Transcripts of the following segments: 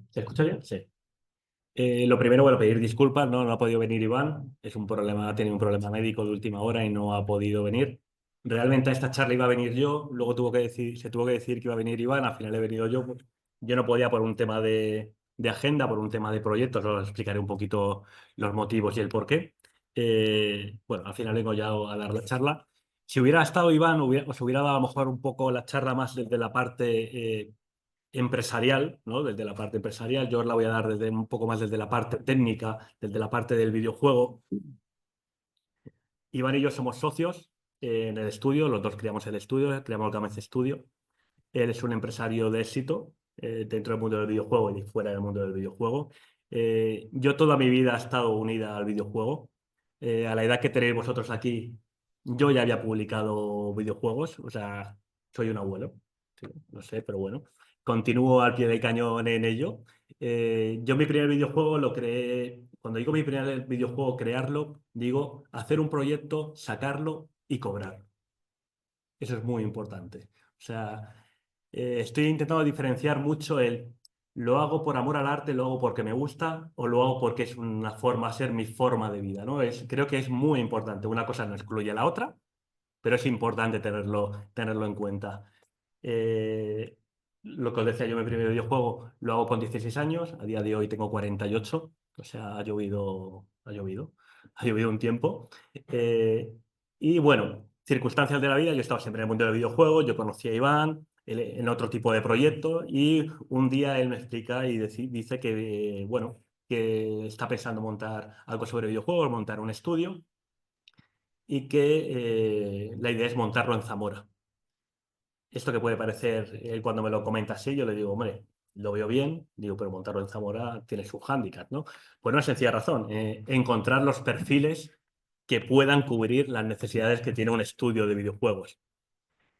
¿Se escucha bien? Sí. Lo primero, bueno, pedir disculpas, ¿no? No ha podido venir Iván, es un problema, ha tenido un problema médico de última hora y no ha podido venir. Realmente a esta charla iba a venir yo, luego se tuvo que decir que iba a venir Iván, al final he venido yo. Pues, yo no podía por un tema de agenda, por un tema de proyectos, os explicaré un poquito los motivos y el porqué. Bueno, al final vengo ya a dar la charla. Si hubiera estado Iván, os hubiera dado a lo mejor un poco la charla más desde la parte empresarial, ¿no? Desde la parte empresarial, yo os la voy a dar desde un poco más desde la parte técnica, desde la parte del videojuego. Iván y yo somos socios en el estudio, los dos creamos el estudio, creamos el Gamez Studio. Él es un empresario de éxito dentro del mundo del videojuego y fuera del mundo del videojuego. Yo toda mi vida he estado unida al videojuego. A la edad que tenéis vosotros aquí, yo ya había publicado videojuegos, o sea, soy un abuelo, sí, no sé, pero bueno, continúo al pie del cañón en ello. Yo mi primer videojuego lo creé, cuando digo mi primer videojuego, crearlo, digo hacer un proyecto, sacarlo y cobrar. Eso es muy importante. O sea, estoy intentando diferenciar mucho el lo hago por amor al arte, lo hago porque me gusta o lo hago porque es una forma, ser mi forma de vida, ¿no? Creo que es muy importante. Una cosa no excluye a la otra, pero es importante tenerlo en cuenta. Eh, lo que os decía yo, mi primer videojuego lo hago con 16 años, a día de hoy tengo 48, o sea, ha llovido un tiempo. Eh, y bueno, circunstancias de la vida, yo he estado siempre en el mundo del videojuego, yo conocí a Iván en otro tipo de proyecto y un día él me explica y dice que, bueno, que está pensando montar algo sobre videojuegos, montar un estudio y que la idea es montarlo en Zamora. Esto que puede parecer, él cuando me lo comenta así, yo le digo, hombre, lo veo bien, digo, pero montarlo en Zamora tiene sus hándicap, ¿no? Por una sencilla razón, encontrar los perfiles que puedan cubrir las necesidades que tiene un estudio de videojuegos.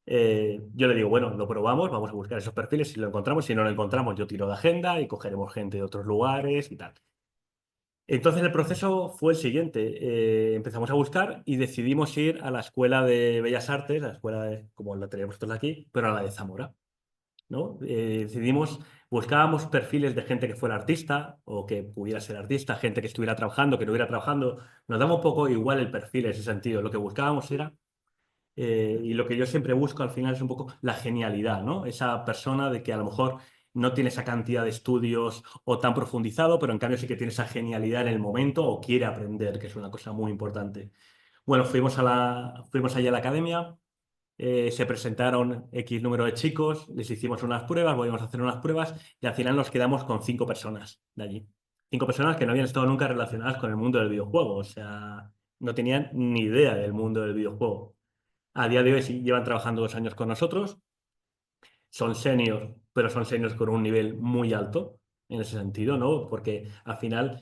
Yo le digo, bueno, lo probamos, vamos a buscar esos perfiles, si lo encontramos, si no lo encontramos, yo tiro de agenda y cogeremos gente de otros lugares y tal. Entonces el proceso fue el siguiente. Empezamos a buscar y decidimos ir a la Escuela de Bellas Artes, la escuela como la teníamos nosotros aquí, pero a la de Zamora, ¿no? Buscábamos perfiles de gente que fuera artista o que pudiera ser artista, gente que estuviera trabajando, que no estuviera trabajando. Nos daba un poco igual el perfil en ese sentido. Lo que buscábamos era, y lo que yo siempre busco al final es un poco la genialidad, ¿no? Esa persona de que a lo mejor no tiene esa cantidad de estudios o tan profundizado, pero en cambio sí que tiene esa genialidad en el momento o quiere aprender, que es una cosa muy importante. Bueno, fuimos allí a la academia. Se presentaron X número de chicos, les hicimos unas pruebas, volvimos a hacer unas pruebas y al final nos quedamos con 5 personas de allí. 5 personas que no habían estado nunca relacionadas con el mundo del videojuego, o sea, no tenían ni idea del mundo del videojuego. A día de hoy sí llevan trabajando 2 años con nosotros, son seniors, pero son seniors con un nivel muy alto en ese sentido, ¿no? Porque al final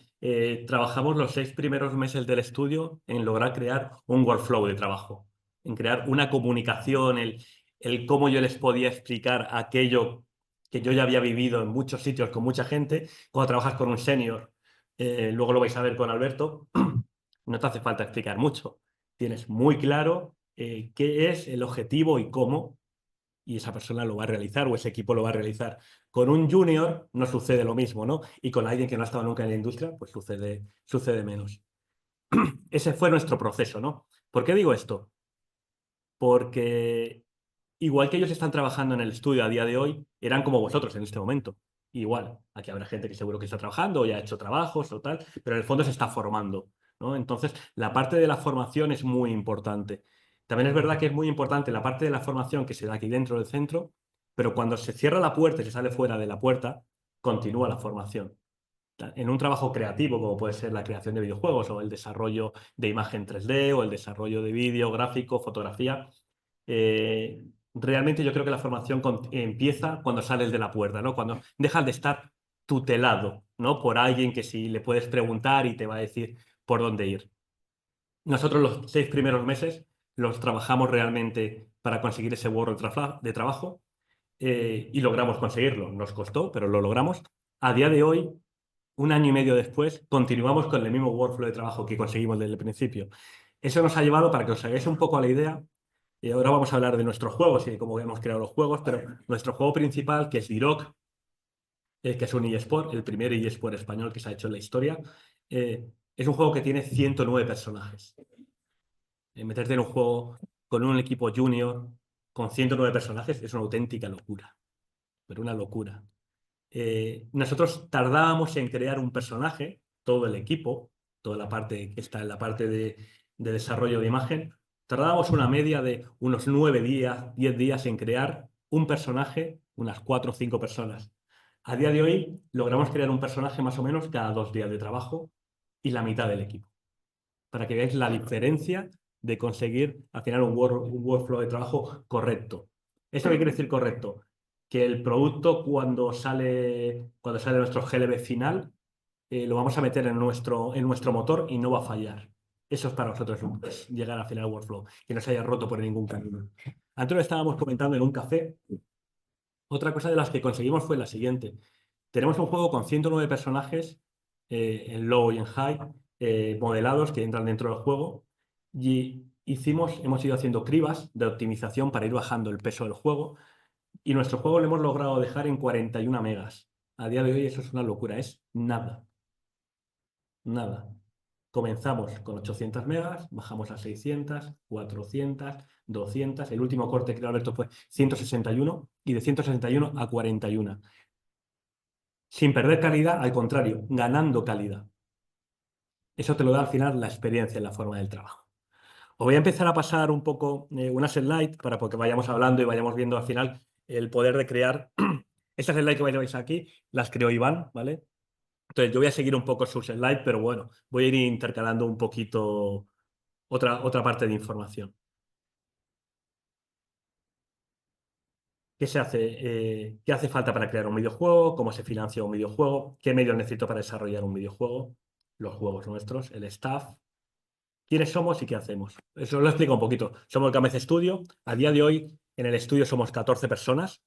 trabajamos los 6 primeros meses del estudio en lograr crear un workflow de trabajo, en crear una comunicación, el cómo yo les podía explicar aquello que yo ya había vivido en muchos sitios con mucha gente. Cuando trabajas con un senior, luego lo vais a ver con Alberto, no te hace falta explicar mucho. Tienes muy claro qué es el objetivo y cómo y esa persona lo va a realizar o ese equipo lo va a realizar. Con un junior no sucede lo mismo, ¿no? Y con alguien que no ha estado nunca en la industria, pues sucede menos. Ese fue nuestro proceso, ¿no? ¿Por qué digo esto? Porque igual que ellos están trabajando en el estudio a día de hoy, eran como vosotros en este momento. Igual, aquí habrá gente que seguro que está trabajando o ya ha hecho trabajos o tal, pero en el fondo se está formando, ¿no? Entonces, la parte de la formación es muy importante. También es verdad que es muy importante la parte de la formación que se da aquí dentro del centro, pero cuando se cierra la puerta y se sale fuera de la puerta, continúa la formación. En un trabajo creativo, como puede ser la creación de videojuegos o el desarrollo de imagen 3D o el desarrollo de vídeo, gráfico, fotografía, eh, realmente yo creo que la formación empieza cuando sales de la puerta, ¿no? Cuando dejas de estar tutelado, ¿no? Por alguien que si le puedes preguntar y te va a decir por dónde ir. Nosotros los 6 primeros meses los trabajamos realmente para conseguir ese workflow de trabajo y logramos conseguirlo. Nos costó, pero lo logramos. A día de hoy, un año y medio después, continuamos con el mismo workflow de trabajo que conseguimos desde el principio. Eso nos ha llevado, para que os hagáis un poco a la idea, y ahora vamos a hablar de nuestros juegos y de cómo hemos creado los juegos, pero nuestro juego principal, que es Dirok, que es un eSport, el primer eSport español que se ha hecho en la historia. Es un juego que tiene 109 personajes. Meterte en un juego con un equipo junior con 109 personajes es una auténtica locura, pero una locura. Nosotros tardábamos en crear un personaje, todo el equipo, toda la parte que está en la parte de desarrollo de imagen, tardábamos una media de unos 9 días, 10 días en crear un personaje, unas 4 o 5 personas. A día de hoy logramos crear un personaje más o menos cada 2 días de trabajo y la mitad del equipo, para que veáis la diferencia de conseguir al final un workflow de trabajo correcto. ¿Esto qué quiere decir correcto? Que el producto cuando sale nuestro GLB final, lo vamos a meter en nuestro motor y no va a fallar. Eso es para nosotros es llegar al final al workflow, que no se haya roto por ningún camino. Antes lo estábamos comentando en un café. Otra cosa de las que conseguimos fue la siguiente. Tenemos un juego con 109 personajes en low y en high, modelados que entran dentro del juego. Y hemos ido haciendo cribas de optimización para ir bajando el peso del juego. Y nuestro juego lo hemos logrado dejar en 41 megas. A día de hoy eso es una locura, es nada, nada. Comenzamos con 800 megas, bajamos a 600, 400, 200. El último corte que Alberto fue 161 y de 161 a 41. Sin perder calidad, al contrario, ganando calidad. Eso te lo da al final la experiencia en la forma del trabajo. Os voy a empezar a pasar un poco unas slides para que vayamos hablando y vayamos viendo al final el poder de crear. Estas slides que veis aquí las creó Iván, ¿vale? Entonces yo voy a seguir un poco sus slides, pero bueno, voy a ir intercalando un poquito otra parte de información. ¿Qué se hace? ¿Qué hace falta para crear un videojuego? ¿Cómo se financia un videojuego? ¿Qué medios necesito para desarrollar un videojuego? Los juegos nuestros, el staff. ¿Quiénes somos y qué hacemos? Eso lo explico un poquito. Somos el Gamez Studio. A día de hoy, en el estudio somos 14 personas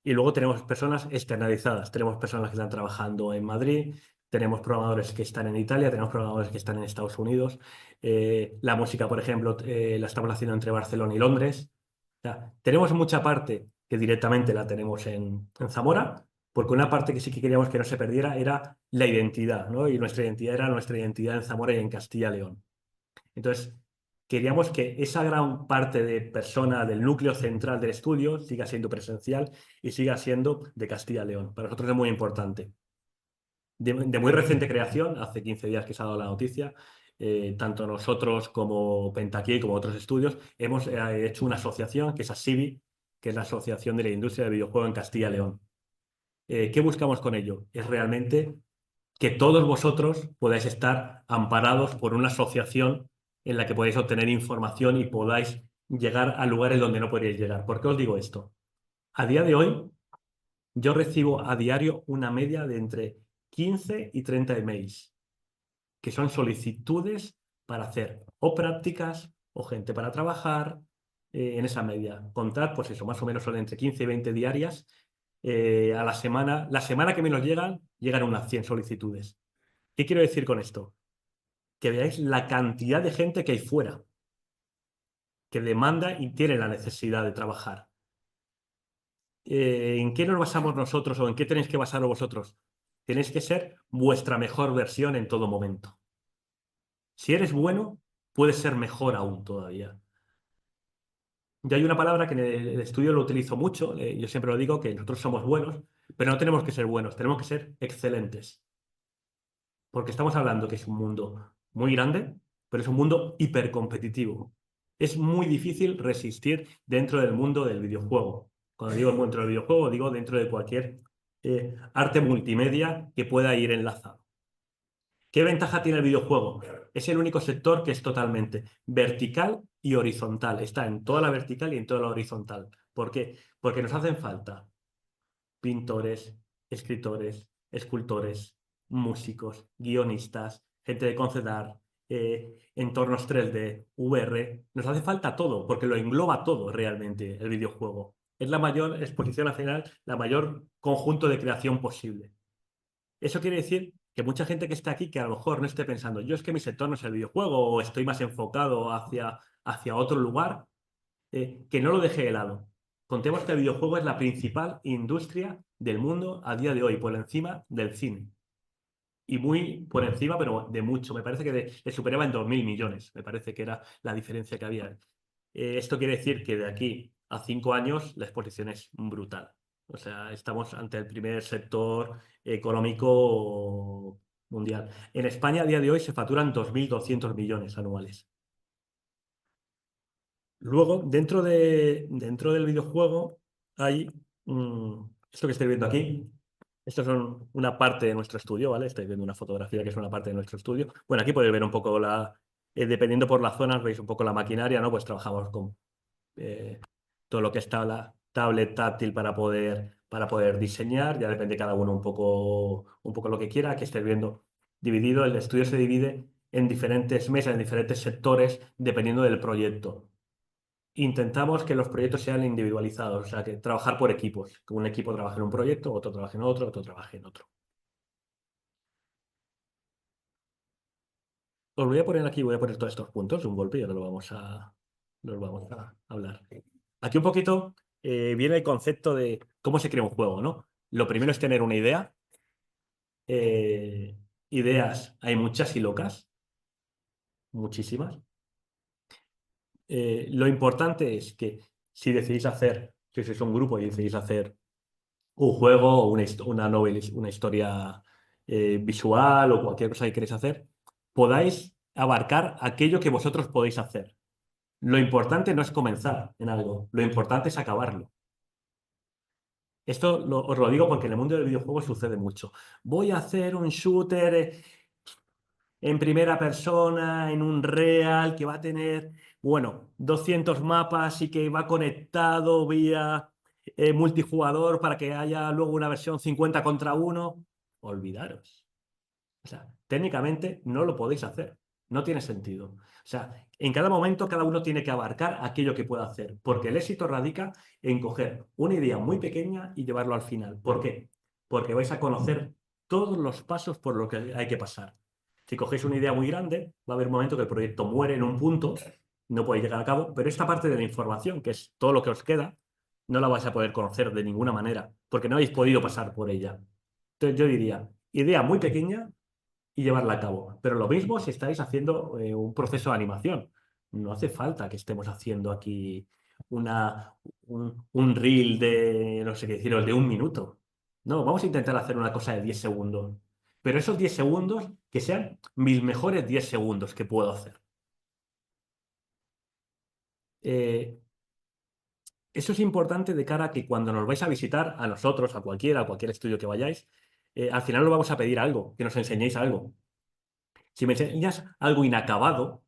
y luego tenemos personas externalizadas. Tenemos personas que están trabajando en Madrid, tenemos programadores que están en Italia, tenemos programadores que están en Estados Unidos. La música, por ejemplo, la estamos haciendo entre Barcelona y Londres. O sea, tenemos mucha parte que directamente la tenemos en Zamora, porque una parte que sí que queríamos que no se perdiera era la identidad, ¿no? Y nuestra identidad era nuestra identidad en Zamora y en Castilla y León. Entonces, queríamos que esa gran parte de persona del núcleo central del estudio siga siendo presencial y siga siendo de Castilla y León. Para nosotros es muy importante. De muy reciente creación, hace 15 días que se ha dado la noticia, tanto nosotros como Pentakill como otros estudios hemos hecho una asociación que es ASIBI, que es la Asociación de la Industria del Videojuego en Castilla y León. ¿Qué buscamos con ello? Es realmente que todos vosotros podáis estar amparados por una asociación en la que podáis obtener información y podáis llegar a lugares donde no podríais llegar. ¿Por qué os digo esto? A día de hoy, yo recibo a diario una media de entre 15 y 30 emails, que son solicitudes para hacer o prácticas o gente para trabajar en esa media. Contar, pues eso, más o menos son entre 15 y 20 diarias a la semana. La semana que menos llegan unas 100 solicitudes. ¿Qué quiero decir con esto? Que veáis la cantidad de gente que hay fuera, que demanda y tiene la necesidad de trabajar. ¿En qué nos basamos nosotros o en qué tenéis que basaros vosotros? Tenéis que ser vuestra mejor versión en todo momento. Si eres bueno, puedes ser mejor aún todavía. Yo hay una palabra que en el estudio lo utilizo mucho, yo siempre lo digo, que nosotros somos buenos, pero no tenemos que ser buenos, tenemos que ser excelentes. Porque estamos hablando que es un mundo muy grande, pero es un mundo hipercompetitivo. Es muy difícil resistir dentro del mundo del videojuego. Cuando digo dentro del videojuego, digo dentro de cualquier arte multimedia que pueda ir enlazado. ¿Qué ventaja tiene el videojuego? Es el único sector que es totalmente vertical y horizontal. Está en toda la vertical y en toda la horizontal. ¿Por qué? Porque nos hacen falta pintores, escritores, escultores, músicos, guionistas, gente de concept art, entornos 3D, VR. Nos hace falta todo, porque lo engloba todo realmente el videojuego. Es la mayor exposición nacional, la mayor conjunto de creación posible. Eso quiere decir que mucha gente que está aquí, que a lo mejor no esté pensando, yo es que mi sector no es el videojuego o estoy más enfocado hacia otro lugar, que no lo deje de lado. Contemos que el videojuego es la principal industria del mundo a día de hoy, por encima del cine. Y muy por encima, pero de mucho. Me parece que le superaba en 2.000 millones. Me parece que era la diferencia que había. Esto quiere decir que de aquí a 5 años la exposición es brutal. O sea, estamos ante el primer sector económico mundial. En España a día de hoy se facturan 2.200 millones anuales. Luego, dentro del videojuego hay esto que estoy viendo aquí. Esto son una parte de nuestro estudio, ¿vale? Estáis viendo una fotografía que es una parte de nuestro estudio. Bueno, aquí podéis ver un poco dependiendo por las zonas, veis un poco la maquinaria, ¿no? Pues trabajamos con eh, todo lo que está la tablet táctil para poder diseñar. Ya depende cada uno un poco lo que quiera. Aquí estáis viendo dividido. El estudio se divide en diferentes mesas, en diferentes sectores, dependiendo del proyecto. Intentamos que los proyectos sean individualizados, o sea, que trabajar por equipos. Que un equipo trabaje en un proyecto, otro trabaje en otro, otro trabaje en otro. Os voy a poner aquí, voy a poner todos estos puntos de un golpe y ahora los vamos a hablar. Aquí un poquito viene el concepto de cómo se crea un juego, ¿no? Lo primero es tener una idea. Eh, Ideas hay muchas y locas, muchísimas. Lo importante es que si sois un grupo y decidís hacer un juego o una novela, una historia visual o cualquier cosa que queréis hacer, podáis abarcar aquello que vosotros podéis hacer. Lo importante no es comenzar en algo, lo importante es acabarlo. Esto os lo digo porque en el mundo del videojuego sucede mucho. Voy a hacer un shooter en primera persona, en un real, que va a tener, bueno, 200 mapas y que va conectado vía multijugador para que haya luego una versión 50 contra uno. Olvidaros. O sea, técnicamente no lo podéis hacer. No tiene sentido. O sea, en cada momento cada uno tiene que abarcar aquello que pueda hacer, porque el éxito radica en coger una idea muy pequeña y llevarlo al final. ¿Por qué? Porque vais a conocer todos los pasos por los que hay que pasar. Si cogéis una idea muy grande, va a haber un momento que el proyecto muere en un punto, no podéis llegar a cabo, pero esta parte de la información, que es todo lo que os queda, no la vais a poder conocer de ninguna manera, porque no habéis podido pasar por ella. Entonces yo diría, idea muy pequeña y llevarla a cabo. Pero lo mismo si estáis haciendo un proceso de animación. No hace falta que estemos haciendo aquí un reel de, no sé qué deciros, de 1 minuto. No, vamos a intentar hacer una cosa de 10 segundos. Pero esos 10 segundos que sean mis mejores 10 segundos que puedo hacer. Eh, Eso es importante de cara a que cuando nos vais a visitar, a nosotros, a cualquier estudio que vayáis, al final os vamos a pedir algo, que nos enseñéis algo. Si me enseñas algo inacabado,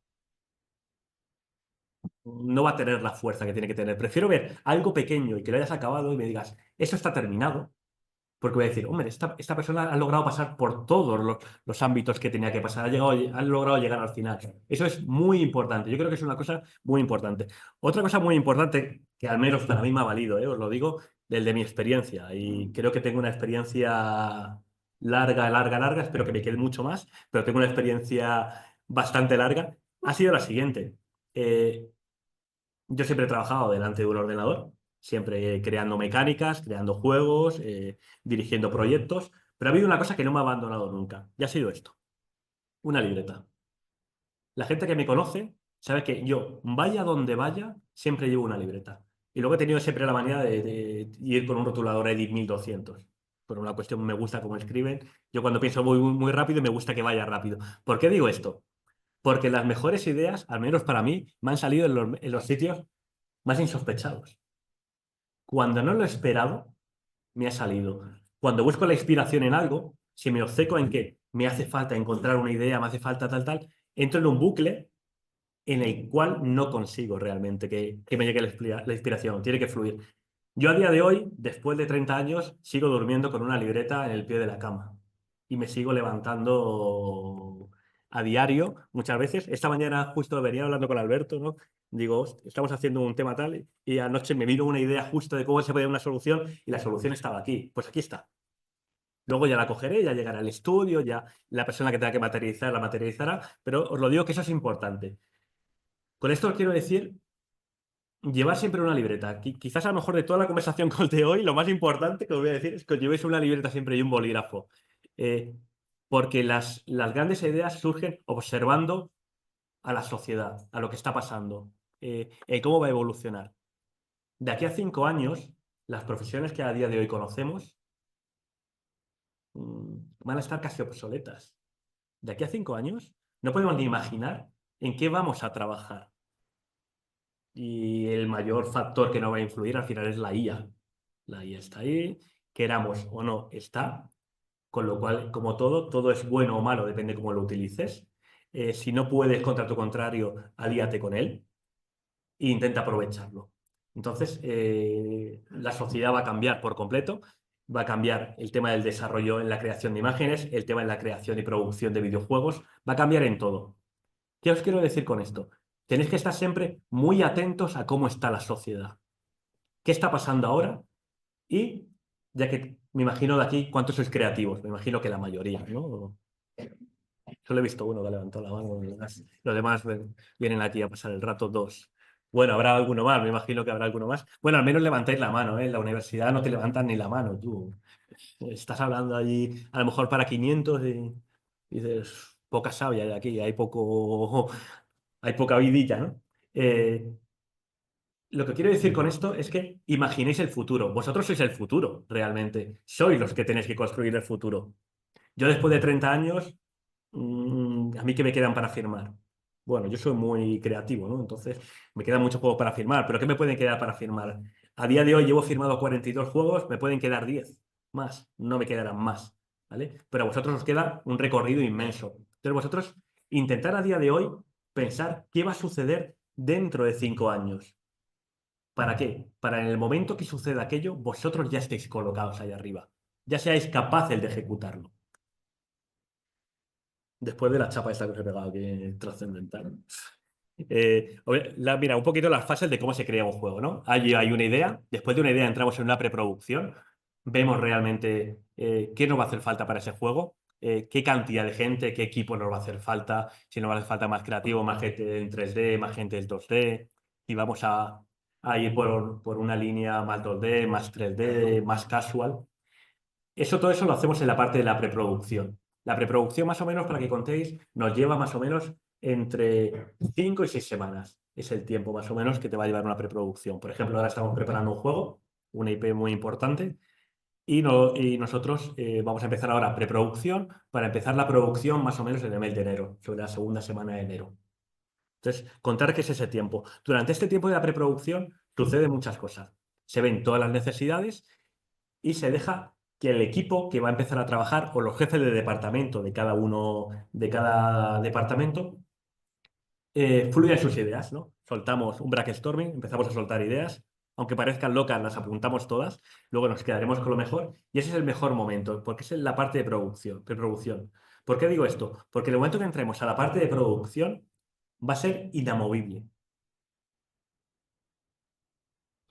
no va a tener la fuerza que tiene que tener. Prefiero ver algo pequeño y que lo hayas acabado y me digas, eso está terminado, porque voy a decir, hombre, esta persona ha logrado pasar por todos los ámbitos que tenía que pasar, ha logrado llegar al final. Eso es muy importante. Yo creo que es una cosa muy importante. Otra cosa muy importante, que al menos para mí me ha valido, os lo digo, del de mi experiencia, y creo que tengo una experiencia larga, larga, larga, espero que me quede mucho más, pero tengo una experiencia bastante larga, ha sido la siguiente. Eh, yo siempre he trabajado delante de un ordenador, siempre creando mecánicas, creando juegos, dirigiendo proyectos, pero ha habido una cosa que no me ha abandonado nunca, y ha sido esto, una libreta. La gente que me conoce sabe que yo, vaya donde vaya, siempre llevo una libreta. Y luego he tenido siempre la manía de ir con un rotulador Edit 1200. Por una cuestión, me gusta cómo escriben. Yo cuando pienso muy rápido, me gusta que vaya rápido. ¿Por qué digo esto? Porque las mejores ideas, al menos para mí, me han salido en los sitios más insospechados. Cuando no lo he esperado, me ha salido. Cuando busco la inspiración en algo, si me obceco en que me hace falta encontrar una idea, me hace falta tal, tal, entro en un bucle en el cual no consigo realmente que me llegue la inspiración. Tiene que fluir. Yo a día de hoy, después de 30 años, sigo durmiendo con una libreta en el pie de la cama y me sigo levantando a diario muchas veces. Esta mañana justo venía hablando con Alberto, ¿no? Digo, "Host, estamos haciendo un tema tal y anoche me vino una idea justo de cómo se podía una solución y la solución estaba aquí. Pues aquí está. Luego ya la cogeré, ya llegará al estudio, ya la persona que tenga que materializar la materializará, pero os lo digo que eso es importante. Con esto os quiero decir llevar siempre una libreta. Quizás a lo mejor de toda la conversación con de hoy, lo más importante que os voy a decir es que os llevéis una libreta siempre y un bolígrafo. Eh, porque las grandes ideas surgen observando a la sociedad, a lo que está pasando, cómo va a evolucionar. De aquí a 5 años, las profesiones que a día de hoy conocemos van a estar casi obsoletas. De aquí a 5 años, no podemos ni imaginar en qué vamos a trabajar. Y el mayor factor que no va a influir al final es la IA. La IA está ahí, queramos o no, está. Con lo cual, como todo es bueno o malo, depende cómo lo utilices. Si no puedes contra tu contrario, alíate con él e intenta aprovecharlo. Entonces, la sociedad va a cambiar por completo. Va a cambiar el tema del desarrollo en la creación de imágenes, el tema de la creación y producción de videojuegos. Va a cambiar en todo. ¿Qué os quiero decir con esto? Tenéis que estar siempre muy atentos a cómo está la sociedad. ¿Qué está pasando ahora? Y ya que me imagino de aquí, ¿cuántos sois creativos? Me imagino que la mayoría, ¿no? Solo he visto uno que levantó la mano. Los demás vienen aquí a pasar el rato, dos. Bueno, habrá alguno más, me imagino que habrá alguno más. Bueno, al menos levantáis la mano, ¿eh? En la universidad no te levantan ni la mano, tú. Estás hablando allí, a lo mejor para 500 y dices, poca savia hay aquí, hay poca vidilla, ¿no? Lo que quiero decir con esto es que imaginéis el futuro. Vosotros sois el futuro, realmente. Sois los que tenéis que construir el futuro. Yo después de 30 años, ¿a mí qué me quedan para firmar? Bueno, yo soy muy creativo, ¿no? Entonces, me queda mucho juego para firmar, pero ¿qué me pueden quedar para firmar? A día de hoy llevo firmado 42 juegos, me pueden quedar 10 más, no me quedarán más, ¿vale? Pero a vosotros os queda un recorrido inmenso. Entonces, vosotros intentar a día de hoy pensar qué va a suceder dentro de 5 años. ¿Para qué? Para en el momento que suceda aquello, vosotros ya estéis colocados ahí arriba, ya seáis capaces de ejecutarlo. Después de la chapa esta que os he pegado, que es trascendental. Mira, un poquito las fases de cómo se crea un juego, ¿no? Hay una idea, después de una idea entramos en una preproducción, vemos realmente qué nos va a hacer falta para ese juego, qué cantidad de gente, qué equipo nos va a hacer falta, si nos va a hacer falta más creativo, más gente en 3D, más gente en 2D, y vamos a ir por una línea más 2D, más 3D, más casual. Todo eso lo hacemos en la parte de la preproducción. La preproducción, más o menos, para que contéis, nos lleva más o menos entre 5 y 6 semanas. Es el tiempo más o menos que te va a llevar una preproducción. Por ejemplo, ahora estamos preparando un juego, una IP muy importante, y nosotros vamos a empezar ahora preproducción para empezar la producción más o menos en el mes de enero, sobre la segunda semana de enero. Entonces, contar qué es ese tiempo. Durante este tiempo de la preproducción suceden muchas cosas. Se ven todas las necesidades y se deja que el equipo que va a empezar a trabajar o los jefes de departamento de cada uno, de cada departamento, fluyan sus ideas, ¿no? Soltamos un brainstorming, empezamos a soltar ideas, aunque parezcan locas, las apuntamos todas, luego nos quedaremos con lo mejor y ese es el mejor momento, porque es la parte de producción, preproducción. ¿Por qué digo esto? Porque el momento que entremos a la parte de producción va a ser inamovible.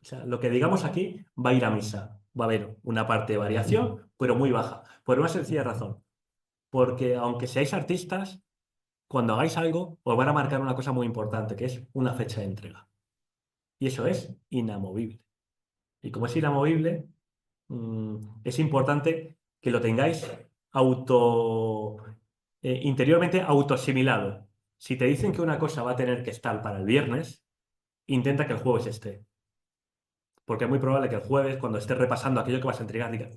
O sea, lo que digamos aquí va a ir a misa. Va a haber una parte de variación, pero muy baja, por una sencilla razón. Porque aunque seáis artistas, cuando hagáis algo, os van a marcar una cosa muy importante, que es una fecha de entrega. Y eso es inamovible. Y como es inamovible, es importante que lo tengáis interiormente autoasimilado. Si te dicen que una cosa va a tener que estar para el viernes, intenta que el jueves esté. Porque es muy probable que el jueves, cuando estés repasando aquello que vas a entregar, digas,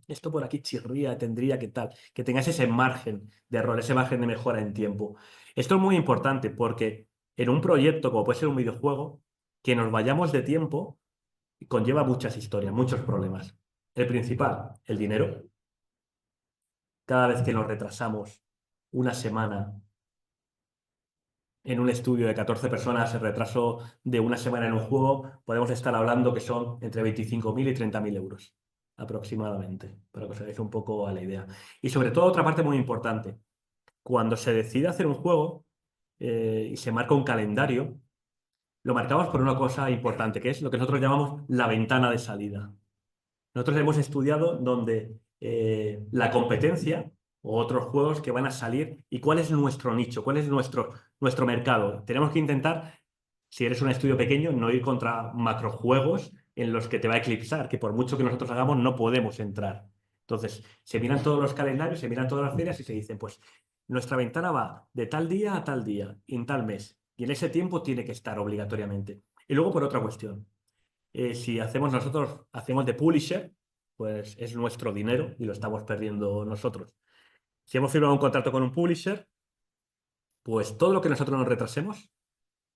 esto por aquí chirría, tendría que tal, que tengas ese margen de error, ese margen de mejora en tiempo. Esto es muy importante porque en un proyecto, como puede ser un videojuego, que nos vayamos de tiempo conlleva muchas historias, muchos problemas. El principal, el dinero. Cada vez que nos retrasamos una semana en un estudio de 14 personas, el retraso de una semana en un juego, podemos estar hablando que son entre 25.000 y 30.000 euros aproximadamente, para que os hagáis un poco a la idea. Y sobre todo, otra parte muy importante, cuando se decide hacer un juego y se marca un calendario, lo marcamos por una cosa importante, que es lo que nosotros llamamos la ventana de salida. Nosotros hemos estudiado donde la competencia o otros juegos que van a salir y cuál es nuestro nicho, cuál es nuestro mercado. Tenemos que intentar si eres un estudio pequeño, no ir contra macrojuegos en los que te va a eclipsar, que por mucho que nosotros hagamos no podemos entrar. Entonces, se miran todos los calendarios, se miran todas las ferias y se dicen, pues nuestra ventana va de tal día a tal día, en tal mes, y en ese tiempo tiene que estar obligatoriamente. Y luego por otra cuestión, si hacemos nosotros, hacemos de publisher, pues es nuestro dinero y lo estamos perdiendo nosotros. Si hemos firmado un contrato con un publisher, pues todo lo que nosotros nos retrasemos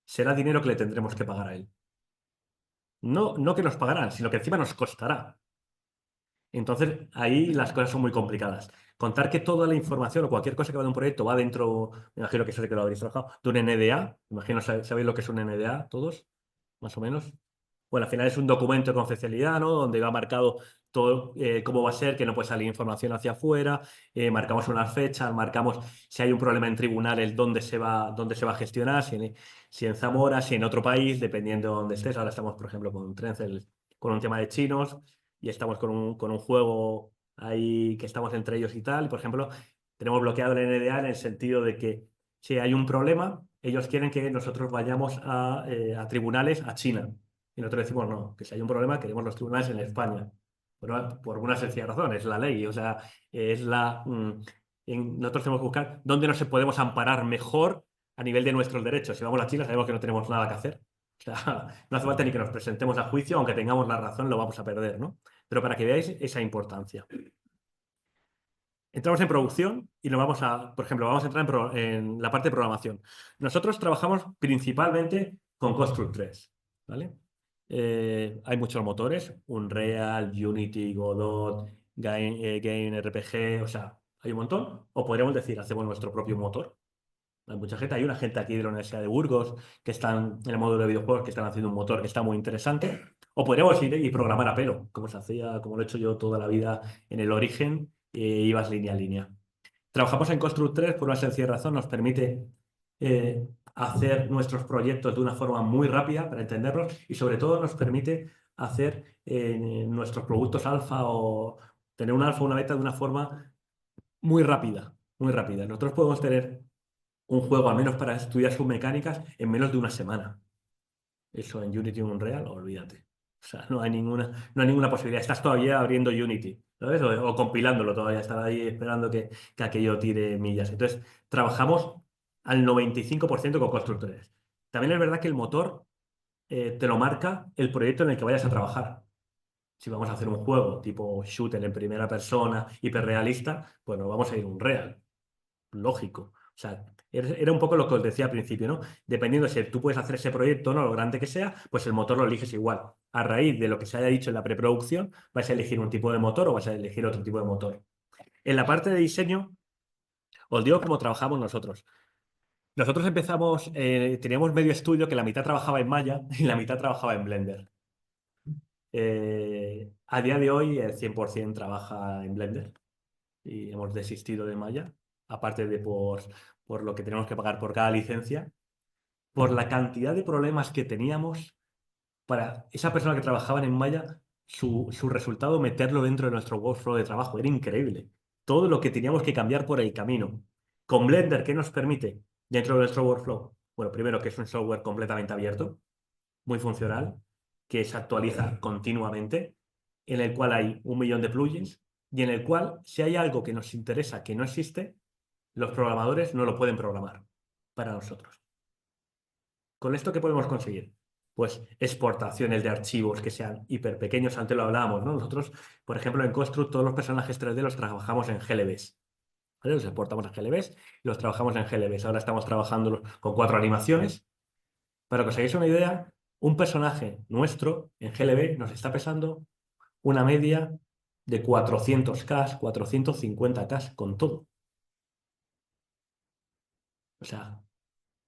será dinero que le tendremos que pagar a él. No, no que nos pagarán, sino que encima nos costará. Entonces, ahí las cosas son muy complicadas. Contar que toda la información o cualquier cosa que va de un proyecto va dentro, me imagino que eso sí que lo habréis trabajado, de un NDA. Me imagino, ¿sabéis lo que es un NDA todos? Más o menos. Bueno, al final es un documento de confidencialidad, ¿no? Donde va marcado todo cómo va a ser, que no puede salir información hacia afuera, marcamos unas fechas, marcamos si hay un problema en tribunales, dónde se va a gestionar, si en Zamora, si en otro país, dependiendo de dónde estés. Ahora estamos, por ejemplo, con Trencel, con un tema de chinos y estamos con un juego ahí que estamos entre ellos y tal. Por ejemplo, tenemos bloqueado el NDA en el sentido de que si hay un problema, ellos quieren que nosotros vayamos a tribunales a China. Y nosotros decimos, no, que si hay un problema, queremos los tribunales en España. Por una sencilla razón, es la ley. O sea, es nosotros tenemos que buscar dónde nos podemos amparar mejor a nivel de nuestros derechos. Si vamos a China, sabemos que no tenemos nada que hacer. O sea, no hace falta ni que nos presentemos a juicio, aunque tengamos la razón, lo vamos a perder, ¿no? Pero para que veáis esa importancia. Entramos en producción y nos vamos por ejemplo, vamos a entrar en la parte de programación. Nosotros trabajamos principalmente con Construct 3, ¿vale? Hay muchos motores, Unreal, Unity, Godot, Game RPG, o sea, hay un montón. O podríamos decir, hacemos nuestro propio motor. Hay mucha gente, hay una gente aquí de la Universidad de Burgos que están en el módulo de videojuegos que están haciendo un motor que está muy interesante. O podríamos ir y programar a pelo, como se hacía, como lo he hecho yo toda la vida en el origen, ibas línea a línea. Trabajamos en Construct 3 por una sencilla razón, nos permite hacer nuestros proyectos de una forma muy rápida para entenderlos y sobre todo nos permite hacer nuestros productos alfa o tener un alfa o una beta de una forma muy rápida, muy rápida. Nosotros podemos tener un juego, al menos para estudiar sus mecánicas, en menos de una semana. Eso en Unity o Unreal, olvídate. O sea, no hay ninguna posibilidad. Estás todavía abriendo Unity, ¿sabes? O compilándolo todavía, estar ahí esperando que aquello tire millas. Entonces, trabajamos al 95% con constructores. También es verdad que el motor te lo marca el proyecto en el que vayas a trabajar. Si vamos a hacer un juego tipo shooter en primera persona, hiperrealista, pues nos vamos a ir a Unreal. Lógico. O sea, era un poco lo que os decía al principio, ¿no? Dependiendo si tú puedes hacer ese proyecto, ¿no? Lo grande que sea, pues el motor lo eliges igual. A raíz de lo que se haya dicho en la preproducción, vas a elegir un tipo de motor o vas a elegir otro tipo de motor. En la parte de diseño, os digo cómo trabajamos nosotros. Nosotros empezamos, teníamos medio estudio que la mitad trabajaba en Maya y la mitad trabajaba en Blender. A día de hoy, el 100% trabaja en Blender y hemos desistido de Maya, aparte de por lo que tenemos que pagar por cada licencia, por la cantidad de problemas que teníamos para esa persona que trabajaba en Maya, su resultado, meterlo dentro de nuestro workflow de trabajo. Era increíble. Todo lo que teníamos que cambiar por el camino. Con Blender, ¿qué nos permite dentro de nuestro workflow? Bueno, primero que es un software completamente abierto, muy funcional, que se actualiza continuamente, en el cual hay 1 millón de plugins y en el cual, si hay algo que nos interesa que no existe, los programadores no lo pueden programar para nosotros. ¿Con esto qué podemos conseguir? Pues exportaciones de archivos que sean hiper pequeños, antes lo hablábamos, ¿no? Nosotros, por ejemplo, en Construct todos los personajes 3D los trabajamos en GLBs. ¿Vale? Los exportamos a GLBs y los trabajamos en GLBs. Ahora estamos trabajando con 4 animaciones. Para que os hagáis una idea, un personaje nuestro en GLB nos está pesando una media de 400K, 450K con todo. O sea,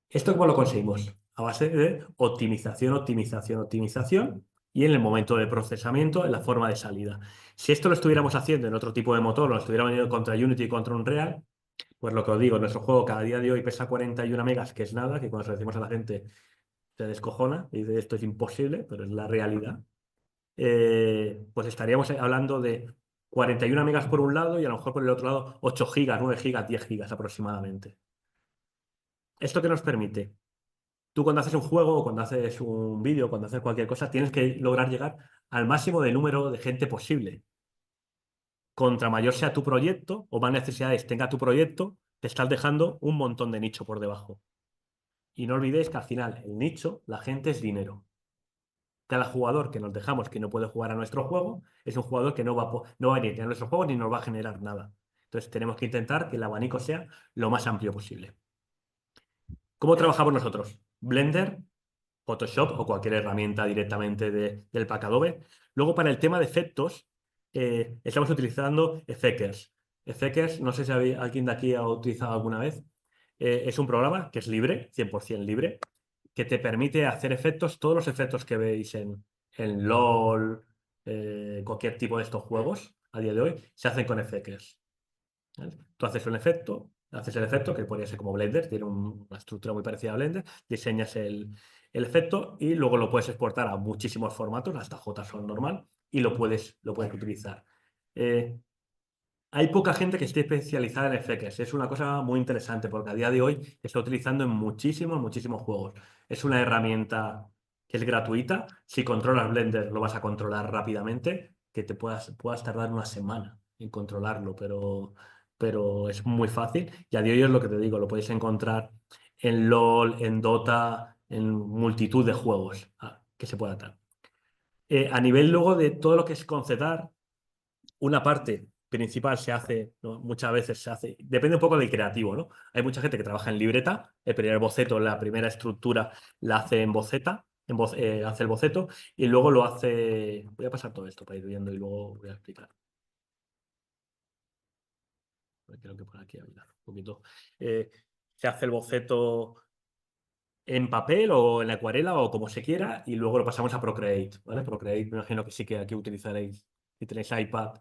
¿esto cómo lo conseguimos? A base de optimización, optimización, optimización y en el momento de procesamiento, en la forma de salida. Si esto lo estuviéramos haciendo en otro tipo de motor, lo estuviéramos haciendo contra Unity y contra Unreal, pues lo que os digo, nuestro juego cada día de hoy pesa 41 megas, que es nada, que cuando se lo decimos a la gente se descojona y dice esto es imposible, pero es la realidad. Pues estaríamos hablando de 41 megas por un lado y a lo mejor por el otro lado 8 gigas, 9 gigas, 10 gigas aproximadamente. ¿Esto qué nos permite? Tú cuando haces un juego o cuando haces un vídeo, cuando haces cualquier cosa, tienes que lograr llegar al máximo de número de gente posible. Contra mayor sea tu proyecto o más necesidades tenga tu proyecto, te estás dejando un montón de nicho por debajo. Y no olvidéis que al final el nicho, la gente es dinero. Cada jugador que nos dejamos que no puede jugar a nuestro juego es un jugador que no va a ir a nuestro juego ni nos va a generar nada. Entonces tenemos que intentar que el abanico sea lo más amplio posible. ¿Cómo trabajamos nosotros? Blender, Photoshop o cualquier herramienta directamente del pack Adobe. Luego, para el tema de efectos, estamos utilizando Effects. Effects, no sé si alguien de aquí ha utilizado alguna vez. Es un programa que es libre, 100% libre, que te permite hacer efectos, todos los efectos que veis en LOL, cualquier tipo de estos juegos a día de hoy, se hacen con Effects. ¿Vale? Tú haces un efecto, haces el efecto, que podría ser como Blender, tiene una estructura muy parecida a Blender, diseñas el efecto y luego lo puedes exportar a muchísimos formatos, hasta JSON normal, y lo puedes utilizar. Eh, Hay poca gente que esté especializada en FX. Es una cosa muy interesante porque a día de hoy se está utilizando en muchísimos, muchísimos juegos. Es una herramienta que es gratuita. Si controlas Blender, lo vas a controlar rápidamente, que puedas tardar una semana en controlarlo, pero es muy fácil. Y a día de hoy es lo que te digo, lo podéis encontrar en LOL, en Dota, en multitud de juegos que se pueda dar. A nivel luego de todo lo que es concetar, una parte principal se hace, ¿no? Muchas veces se hace, depende un poco del creativo, ¿no? Hay mucha gente que trabaja en libreta, el primer boceto, la primera estructura la hace en boceta, hace el boceto y luego lo hace, voy a pasar todo esto para ir viendo y luego voy a explicar. Creo que por aquí había un poquito. Eh, Se hace el boceto en papel o en acuarela o como se quiera y luego lo pasamos a Procreate, ¿vale? Procreate, me imagino que sí que aquí utilizaréis, si tenéis iPad,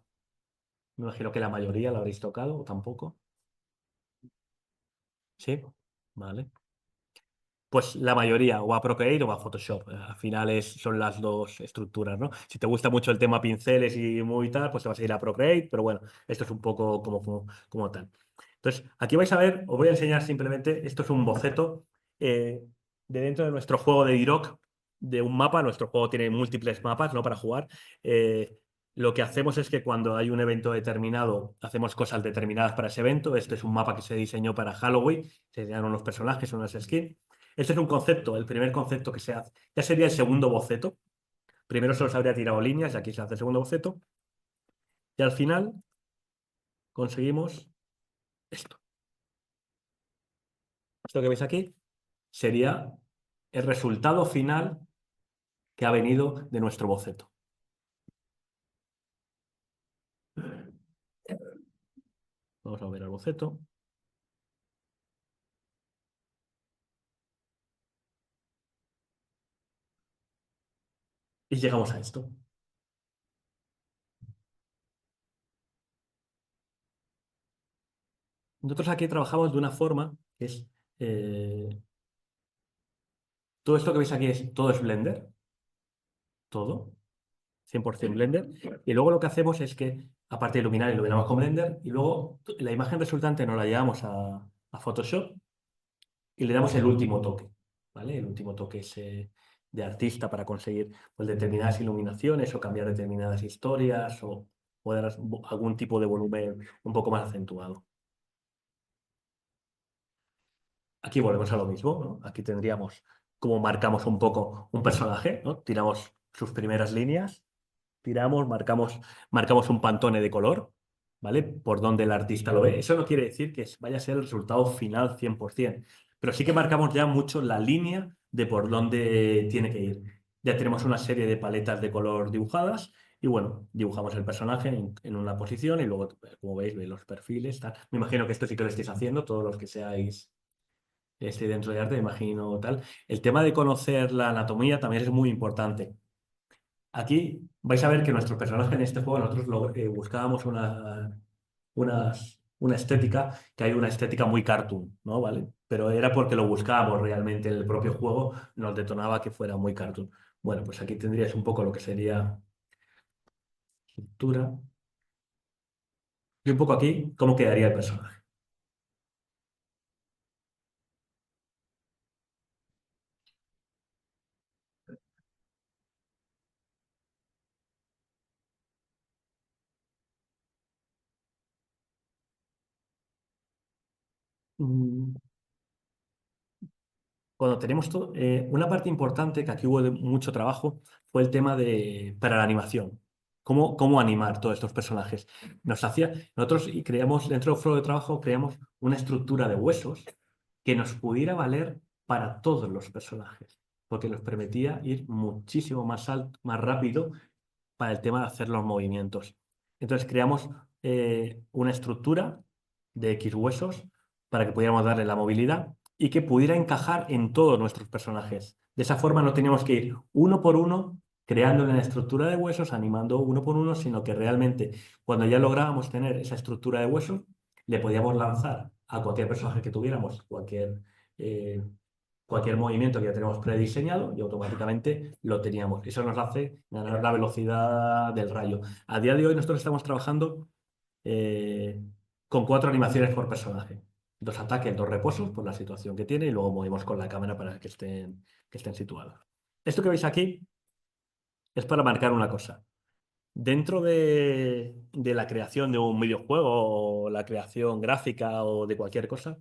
me imagino que la mayoría lo habréis tocado o tampoco. Sí, vale. Pues la mayoría, o a Procreate o a Photoshop. Al final son las dos estructuras, ¿no? Si te gusta mucho el tema pinceles y muy tal, pues te vas a ir a Procreate, pero bueno, esto es un poco como tal. Entonces, aquí vais a ver, os voy a enseñar simplemente, esto es un boceto eh, de dentro de nuestro juego de Diroc, de un mapa. Nuestro juego tiene múltiples mapas, ¿no? Para jugar. Lo que hacemos es que cuando hay un evento determinado, hacemos cosas determinadas para ese evento. Este es un mapa que se diseñó para Halloween, se diseñaron unos personajes, unas skins. Este es un concepto, el primer concepto que se hace. Ya sería el segundo boceto. Primero solo se habría tirado líneas y aquí se hace el segundo boceto. Y al final conseguimos esto. Esto que veis aquí sería el resultado final que ha venido de nuestro boceto. Vamos a ver el boceto. Y llegamos a esto. Nosotros aquí trabajamos de una forma que es... eh, todo esto que veis aquí todo es Blender. Todo. 100% Blender. Y luego lo que hacemos es que, aparte de iluminar, iluminamos con Blender y luego la imagen resultante nos la llevamos a Photoshop y le damos el último toque, ¿vale? El último toque ese de artista para conseguir pues, determinadas iluminaciones o cambiar determinadas historias o dar algún tipo de volumen un poco más acentuado. Aquí volvemos a lo mismo, ¿no? Aquí tendríamos como marcamos un poco un personaje, ¿no? Tiramos sus primeras líneas, marcamos un pantone de color, ¿vale? Por donde el artista lo ve. Eso no quiere decir que vaya a ser el resultado final 100%, pero sí que marcamos ya mucho la línea de por dónde tiene que ir. Ya tenemos una serie de paletas de color dibujadas y bueno, dibujamos el personaje en una posición y luego, como veis los perfiles, tal. Me imagino que esto sí que lo estáis haciendo, todos los que seáis dentro de arte, me imagino tal. El tema de conocer la anatomía también es muy importante. Aquí vais a ver que nuestro personaje en este juego, nosotros buscábamos una estética, que hay una estética muy cartoon, ¿no? ¿Vale? Pero era porque lo buscábamos realmente en el propio juego, nos detonaba que fuera muy cartoon. Bueno, pues aquí tendrías un poco lo que sería estructura y un poco aquí cómo quedaría el personaje. Mm, Cuando tenemos todo, una parte importante que aquí hubo mucho trabajo fue el tema para la animación. Cómo animar todos estos personajes. Nosotros y creamos, dentro del flujo de trabajo, creamos una estructura de huesos que nos pudiera valer para todos los personajes, porque nos permitía ir muchísimo más alto, más rápido para el tema de hacer los movimientos. Entonces creamos una estructura de X huesos para que pudiéramos darle la movilidad y que pudiera encajar en todos nuestros personajes. De esa forma no teníamos que ir uno por uno creando la estructura de huesos, animando uno por uno, sino que realmente cuando ya lográbamos tener esa estructura de huesos, le podíamos lanzar a cualquier personaje que tuviéramos, eh, cualquier movimiento que ya tenemos prediseñado y automáticamente lo teníamos. Eso nos hace ganar la velocidad del rayo. A día de hoy nosotros estamos trabajando eh, con 4 animaciones por personaje. 2 ataques, 2 reposos por la situación que tiene y luego movemos con la cámara para que estén situados. Esto que veis aquí es para marcar una cosa. Dentro de la creación de un videojuego o la creación gráfica o de cualquier cosa,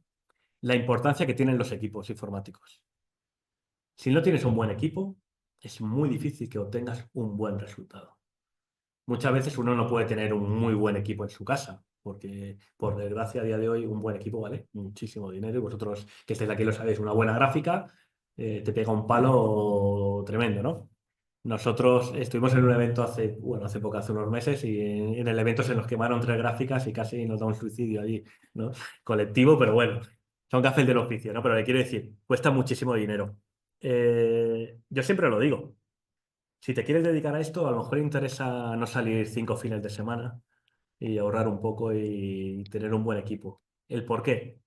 la importancia que tienen los equipos informáticos. Si no tienes un buen equipo, es muy difícil que obtengas un buen resultado. Muchas veces uno no puede tener un muy buen equipo en su casa, porque por desgracia a día de hoy un buen equipo vale muchísimo dinero y vosotros que estáis aquí lo sabéis, una buena gráfica te pega un palo tremendo, ¿no? Nosotros estuvimos en un evento hace poco, hace unos meses, y en el evento se nos quemaron 3 gráficas y casi nos da un suicidio allí, ¿no? Colectivo, pero bueno, son gajes del oficio, ¿no? Pero le quiero decir, cuesta muchísimo dinero. Yo siempre lo digo. Si te quieres dedicar a esto, a lo mejor interesa no salir 5 fines de semana y ahorrar un poco y tener un buen equipo. ¿El por qué?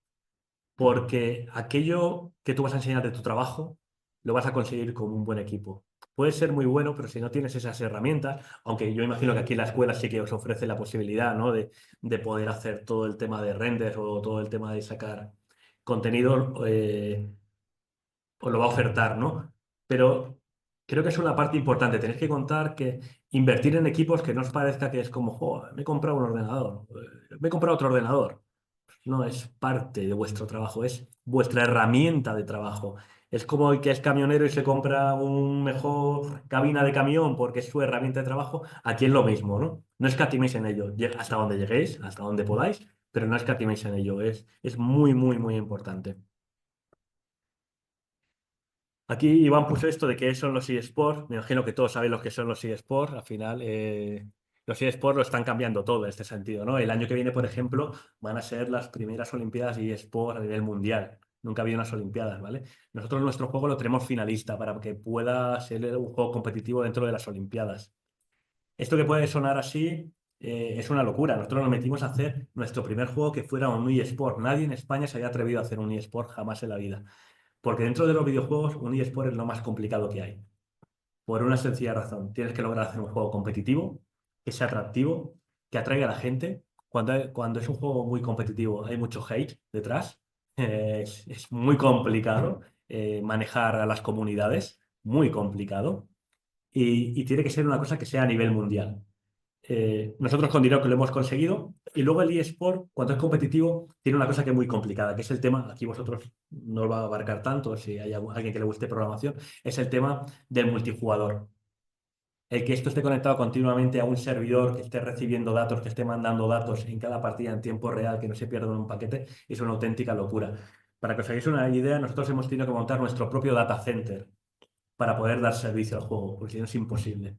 Porque aquello que tú vas a enseñar de tu trabajo lo vas a conseguir con un buen equipo. Puede ser muy bueno, pero si no tienes esas herramientas, aunque yo imagino que aquí en la escuela sí que os ofrece la posibilidad, ¿no? de poder hacer todo el tema de render o todo el tema de sacar contenido, os lo va a ofertar, ¿no? Pero creo que es una parte importante. Tenéis que contar que invertir en equipos que no os parezca que es como, "Jo, me he comprado un ordenador, me he comprado otro ordenador". No, es parte de vuestro trabajo, es vuestra herramienta de trabajo. Es como el que es camionero y se compra un mejor cabina de camión porque es su herramienta de trabajo. Aquí es lo mismo, ¿no? No escatiméis en ello. Hasta donde lleguéis, hasta donde podáis, pero no escatiméis en ello. Es muy, muy, muy importante. Aquí Iván puso esto de qué son los eSports. Me imagino que todos sabéis lo que son los eSports. Al final, los eSports lo están cambiando todo en este sentido, ¿no? El año que viene, por ejemplo, van a ser las primeras Olimpiadas eSports a nivel mundial. Nunca ha habido unas Olimpiadas, ¿vale? Nosotros nuestro juego lo tenemos finalista para que pueda ser un juego competitivo dentro de las Olimpiadas. Esto que puede sonar así es una locura. Nosotros nos metimos a hacer nuestro primer juego que fuera un eSport. Nadie en España se había atrevido a hacer un eSport jamás en la vida. Porque dentro de los videojuegos, un eSport es lo más complicado que hay. Por una sencilla razón. Tienes que lograr hacer un juego competitivo, que sea atractivo, que atraiga a la gente. Cuando es un juego muy competitivo, hay mucho hate detrás. Es muy complicado manejar a las comunidades, muy complicado. Y tiene que ser una cosa que sea a nivel mundial. Nosotros con Dirac lo hemos conseguido. Y luego el eSport, cuando es competitivo, tiene una cosa que es muy complicada, que es el tema, aquí vosotros no os va a abarcar tanto, si hay alguien que le guste programación, es el tema del multijugador. El que esto esté conectado continuamente a un servidor, que esté recibiendo datos, que esté mandando datos en cada partida en tiempo real, que no se pierda en un paquete, es una auténtica locura. Para que os hagáis una idea, nosotros hemos tenido que montar nuestro propio data center para poder dar servicio al juego, porque si no es imposible.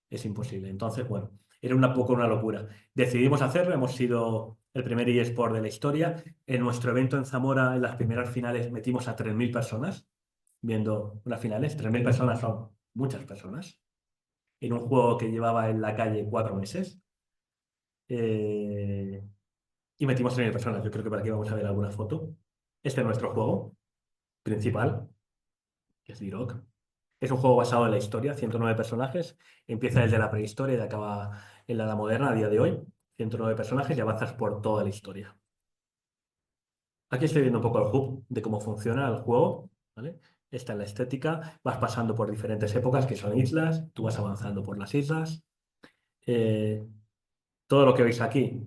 Es imposible. Entonces, bueno, era un poco una locura. Decidimos hacerlo, hemos sido el primer eSport de la historia. En nuestro evento en Zamora, en las primeras finales, metimos a 3.000 personas viendo las finales. 3.000 personas son muchas personas. En un juego que llevaba en la calle 4 meses. Eh, y metimos 3.000 personas. Yo creo que por aquí vamos a ver alguna foto. Este es nuestro juego principal, que es D-Rock. Es un juego basado en la historia, 109 personajes. Empieza desde la prehistoria y acaba en la edad moderna a día de hoy. 109 personajes y avanzas por toda la historia. Aquí estoy viendo un poco el hub de cómo funciona el juego, ¿vale? Esta es la estética. Vas pasando por diferentes épocas que son islas. Tú vas avanzando por las islas. Eh, todo lo que veis aquí,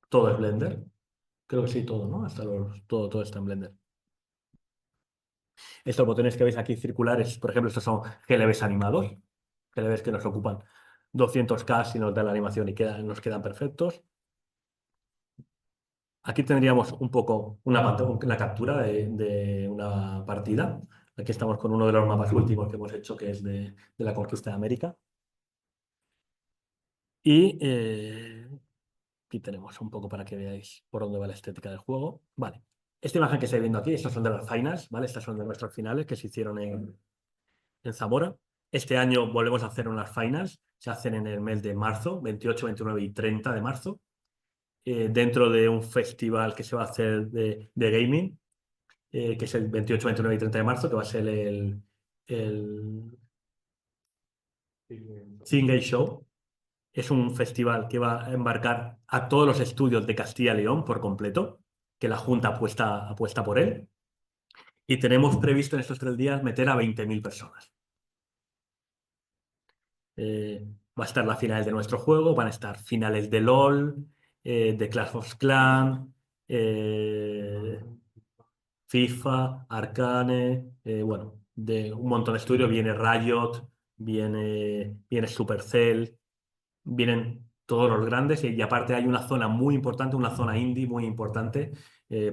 todo es Blender. Creo que sí, todo, ¿no? Todo está en Blender. Estos botones que veis aquí circulares, por ejemplo, estos son GLBs animados, GLBs que nos ocupan 200K si nos da la animación y nos quedan perfectos. Aquí tendríamos un poco la captura de una partida. Aquí estamos con uno de los mapas últimos que hemos hecho, que es de la conquista de América. Y aquí tenemos un poco para que veáis por dónde va la estética del juego. Vale. Esta imagen que estáis viendo aquí, estas son de las finals, ¿vale? Estas son de nuestros finales que se hicieron en Zamora. Este año volvemos a hacer unas finals. Se hacen en el mes de marzo, 28, 29 y 30 de marzo, dentro de un festival que se va a hacer de gaming, que es el 28, 29 y 30 de marzo, que va a ser el Singay Show. Es un festival que va a embarcar a todos los estudios de Castilla y León por completo, que la Junta apuesta por él. Y tenemos previsto en estos 3 días meter a 20.000 personas. Eh, Va a estar la final de nuestro juego, van a estar finales de LOL, de Clash of Clans, eh, FIFA, Arcane, bueno, de un montón de estudios. Viene Riot, viene Supercell, vienen todos los grandes y aparte hay una zona muy importante, una zona indie muy importante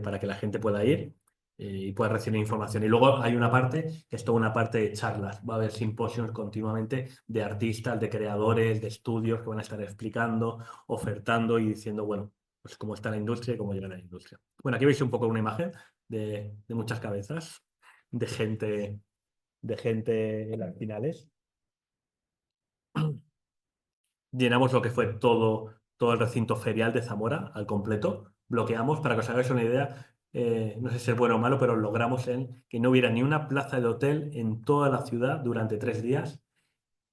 para que la gente pueda ir y pueda recibir información. Y luego hay una parte que es toda una parte de charlas. Va a haber simposios continuamente de artistas, de creadores, de estudios que van a estar explicando, ofertando y diciendo, bueno, pues cómo está la industria y cómo llega a la industria. Bueno, aquí veis un poco una imagen de muchas cabezas, de gente en las finales. Llenamos lo que fue todo el recinto ferial de Zamora al completo. Bloqueamos, para que os hagáis una idea, no sé si es bueno o malo, pero logramos que no hubiera ni una plaza de hotel en toda la ciudad durante 3 días,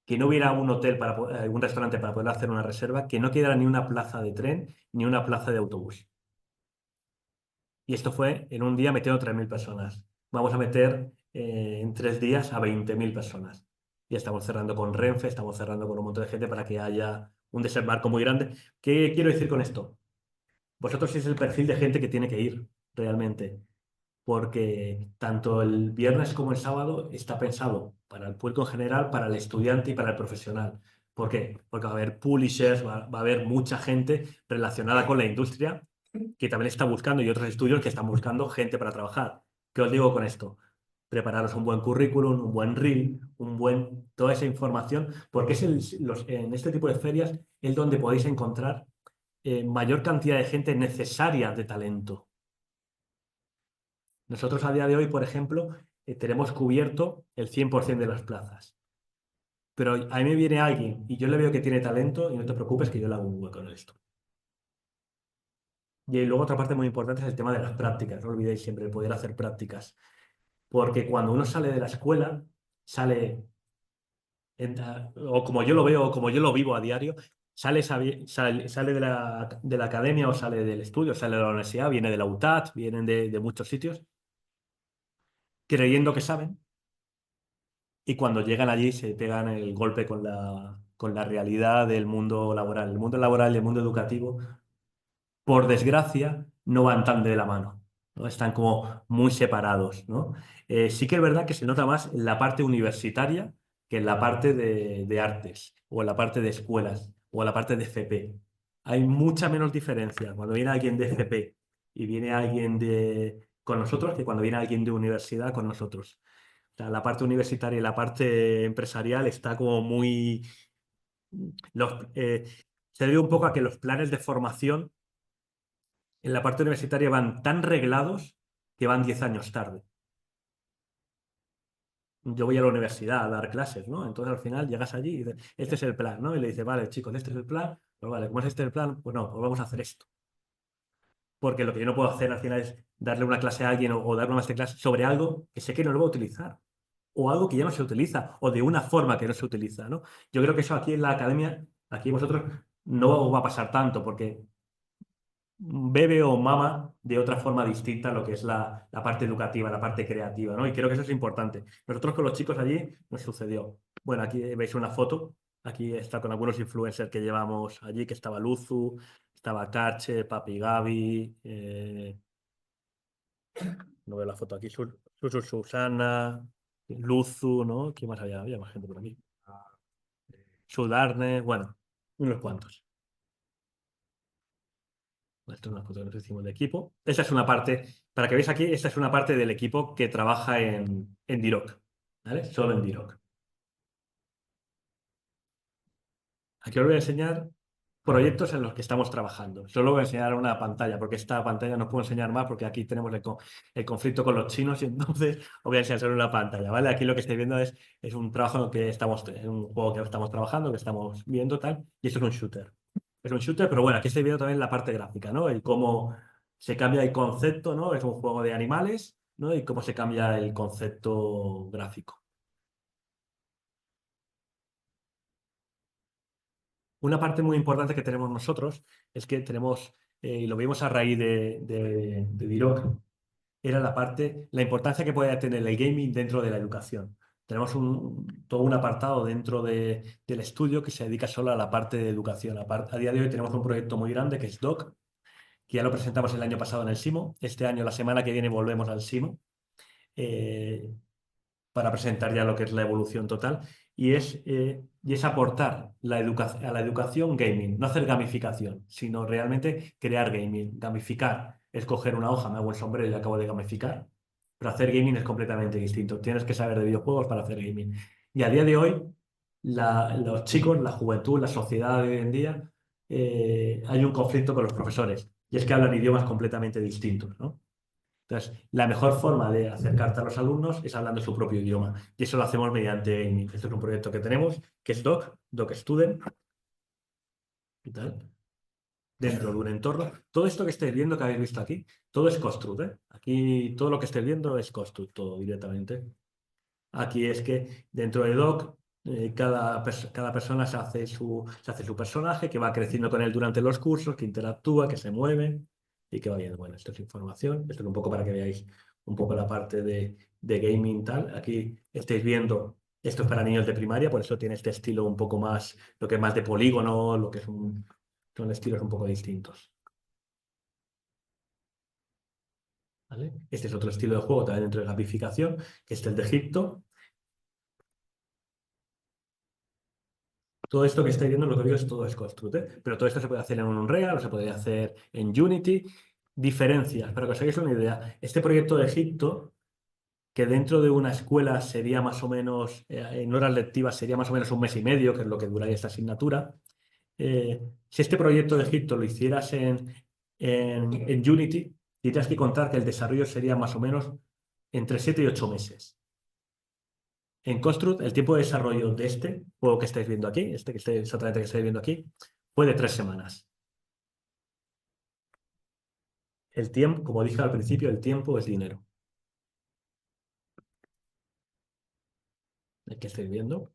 que no hubiera un hotel un restaurante para poder hacer una reserva, que no quedara ni una plaza de tren ni una plaza de autobús. Y esto fue en un día metiendo 3.000 personas. Vamos a meter en 3 días a 20.000 personas. Y estamos cerrando con Renfe, estamos cerrando con un montón de gente para que haya un desembarco muy grande. ¿Qué quiero decir con esto? Vosotros sois el perfil de gente que tiene que ir realmente, porque tanto el viernes como el sábado está pensado para el público en general, para el estudiante y para el profesional. ¿Por qué? Porque va a haber publishers, va a haber mucha gente relacionada con la industria que también está buscando y otros estudios que están buscando gente para trabajar. ¿Qué os digo con esto? Prepararos un buen currículum, un buen reel, toda esa información, porque en este tipo de ferias es donde podéis encontrar mayor cantidad de gente necesaria de talento. Nosotros a día de hoy, por ejemplo, tenemos cubierto el 100% de las plazas. Pero a mí me viene alguien y yo le veo que tiene talento y no te preocupes que yo le hago un hueco en esto. Y luego otra parte muy importante es el tema de las prácticas. No olvidéis siempre el poder hacer prácticas. Porque cuando uno sale de la escuela, sale, o como yo lo veo, o como yo lo vivo a diario, sale de la academia o sale del estudio, sale de la universidad, viene de la UTAD, vienen de muchos sitios, creyendo que saben, y cuando llegan allí se pegan el golpe con la realidad del mundo laboral. El mundo laboral y el mundo educativo, por desgracia, no van tan de la mano, ¿no? Están como muy separados, ¿no? Sí que es verdad que se nota más en la parte universitaria que en la parte de artes, o en la parte de escuelas, o en la parte de FP. Hay mucha menos diferencia cuando viene alguien de FP y viene alguien con nosotros que cuando viene alguien de universidad con nosotros. O sea, la parte universitaria y la parte empresarial está como muy... los- eh, se debe un poco a que los planes de formación en la parte universitaria van tan reglados que van 10 años tarde. Yo voy a la universidad a dar clases, ¿no? Entonces al final llegas allí y dices, este es el plan, ¿no? Y le dices, vale, chicos, este es el plan. Pues vale, ¿cómo es este el plan? Pues no, pues vamos a hacer esto. Porque lo que yo no puedo hacer al final es darle una clase a alguien o dar una masterclass sobre algo que sé que no lo va a utilizar. O algo que ya no se utiliza, o de una forma que no se utiliza, ¿no? Yo creo que eso aquí en la academia, aquí vosotros, no va a pasar tanto, porque bebe o mama de otra forma distinta a lo que es la parte educativa, la parte creativa, ¿no? Y creo que eso es importante. Nosotros con los chicos allí nos sucedió. Bueno, aquí veis una foto. Aquí está con algunos influencers que llevamos allí, que estaba Luzu, Estaba Carche, Papi Gaby, no veo la foto aquí, Susana, Luzu, ¿no? ¿Quién más había? Había más gente por aquí. Sudarne, bueno, unos cuantos. Esto es una foto que nos hicimos de equipo. Esta es una parte, para que veáis aquí, esta es una parte del equipo que trabaja en D-Rock, ¿vale? Solo en D-Rock. Aquí os voy a enseñar proyectos en los que estamos trabajando. Solo voy a enseñar una pantalla, porque esta pantalla no puedo enseñar más porque aquí tenemos el conflicto con los chinos y entonces os voy a enseñar solo una pantalla, ¿vale? Aquí lo que estáis viendo es un trabajo en el que estamos, en un juego que estamos trabajando, que estamos viendo tal, y esto es un shooter. Es un shooter, pero bueno, aquí estáis viendo también la parte gráfica, ¿no? El cómo se cambia el concepto, ¿no? Es un juego de animales, ¿no? Y cómo se cambia el concepto gráfico. Una parte muy importante que tenemos nosotros es que tenemos, y lo vimos a raíz de Diroc, era la parte, la importancia que puede tener el gaming dentro de la educación. Tenemos todo un apartado dentro del estudio que se dedica solo a la parte de educación. A día de hoy tenemos un proyecto muy grande que es DOC, que ya lo presentamos el año pasado en el SIMO. Este año, la semana que viene, volvemos al SIMO. Eh, para presentar ya lo que es la evolución total, y es aportar a la educación gaming, no hacer gamificación, sino realmente crear gaming. Gamificar es coger una hoja, me hago el sombrero y acabo de gamificar, pero hacer gaming es completamente distinto. Tienes que saber de videojuegos para hacer gaming. Y a día de hoy, los chicos, la juventud, la sociedad de hoy en día, hay un conflicto con los profesores, y es que hablan idiomas completamente distintos, ¿no? Entonces, la mejor forma de acercarte a los alumnos es hablando su propio idioma. Y eso lo hacemos mediante gaming. Este es un proyecto que tenemos, que es Doc Student y tal, dentro de un entorno. Todo esto que estáis viendo, que habéis visto aquí, todo es Construct, ¿eh? Aquí todo lo que estáis viendo es Construct, todo directamente. Aquí es que dentro de Doc, cada persona se hace su personaje, que va creciendo con él durante los cursos, que interactúa, que se mueve y que va bien. Bueno, esto es información. Esto es un poco para que veáis un poco la parte de gaming tal. Aquí estáis viendo, esto es para niños de primaria, por eso tiene este estilo un poco más, lo que es más de polígono, lo que son estilos un poco distintos. ¿Vale? Este es otro estilo de juego también dentro de gamificación, que es el de Egipto. Todo esto que estáis viendo, lo que digo es todo es Construct, ¿eh? Pero todo esto se puede hacer en un Unreal o se puede hacer en Unity. Diferencias, para que os hagáis una idea. Este proyecto de Egipto, que dentro de una escuela sería más o menos, en horas lectivas sería más o menos un mes y medio, que es lo que duraría esta asignatura. Si este proyecto de Egipto lo hicieras en Unity, tendrías que contar que el desarrollo sería más o menos entre 7 y 8 meses. En Construct, el tiempo de desarrollo de este juego que estáis viendo aquí, exactamente que estáis viendo aquí, fue de 3 semanas. El tiempo, como dije al principio, el tiempo es dinero. El que estáis viendo,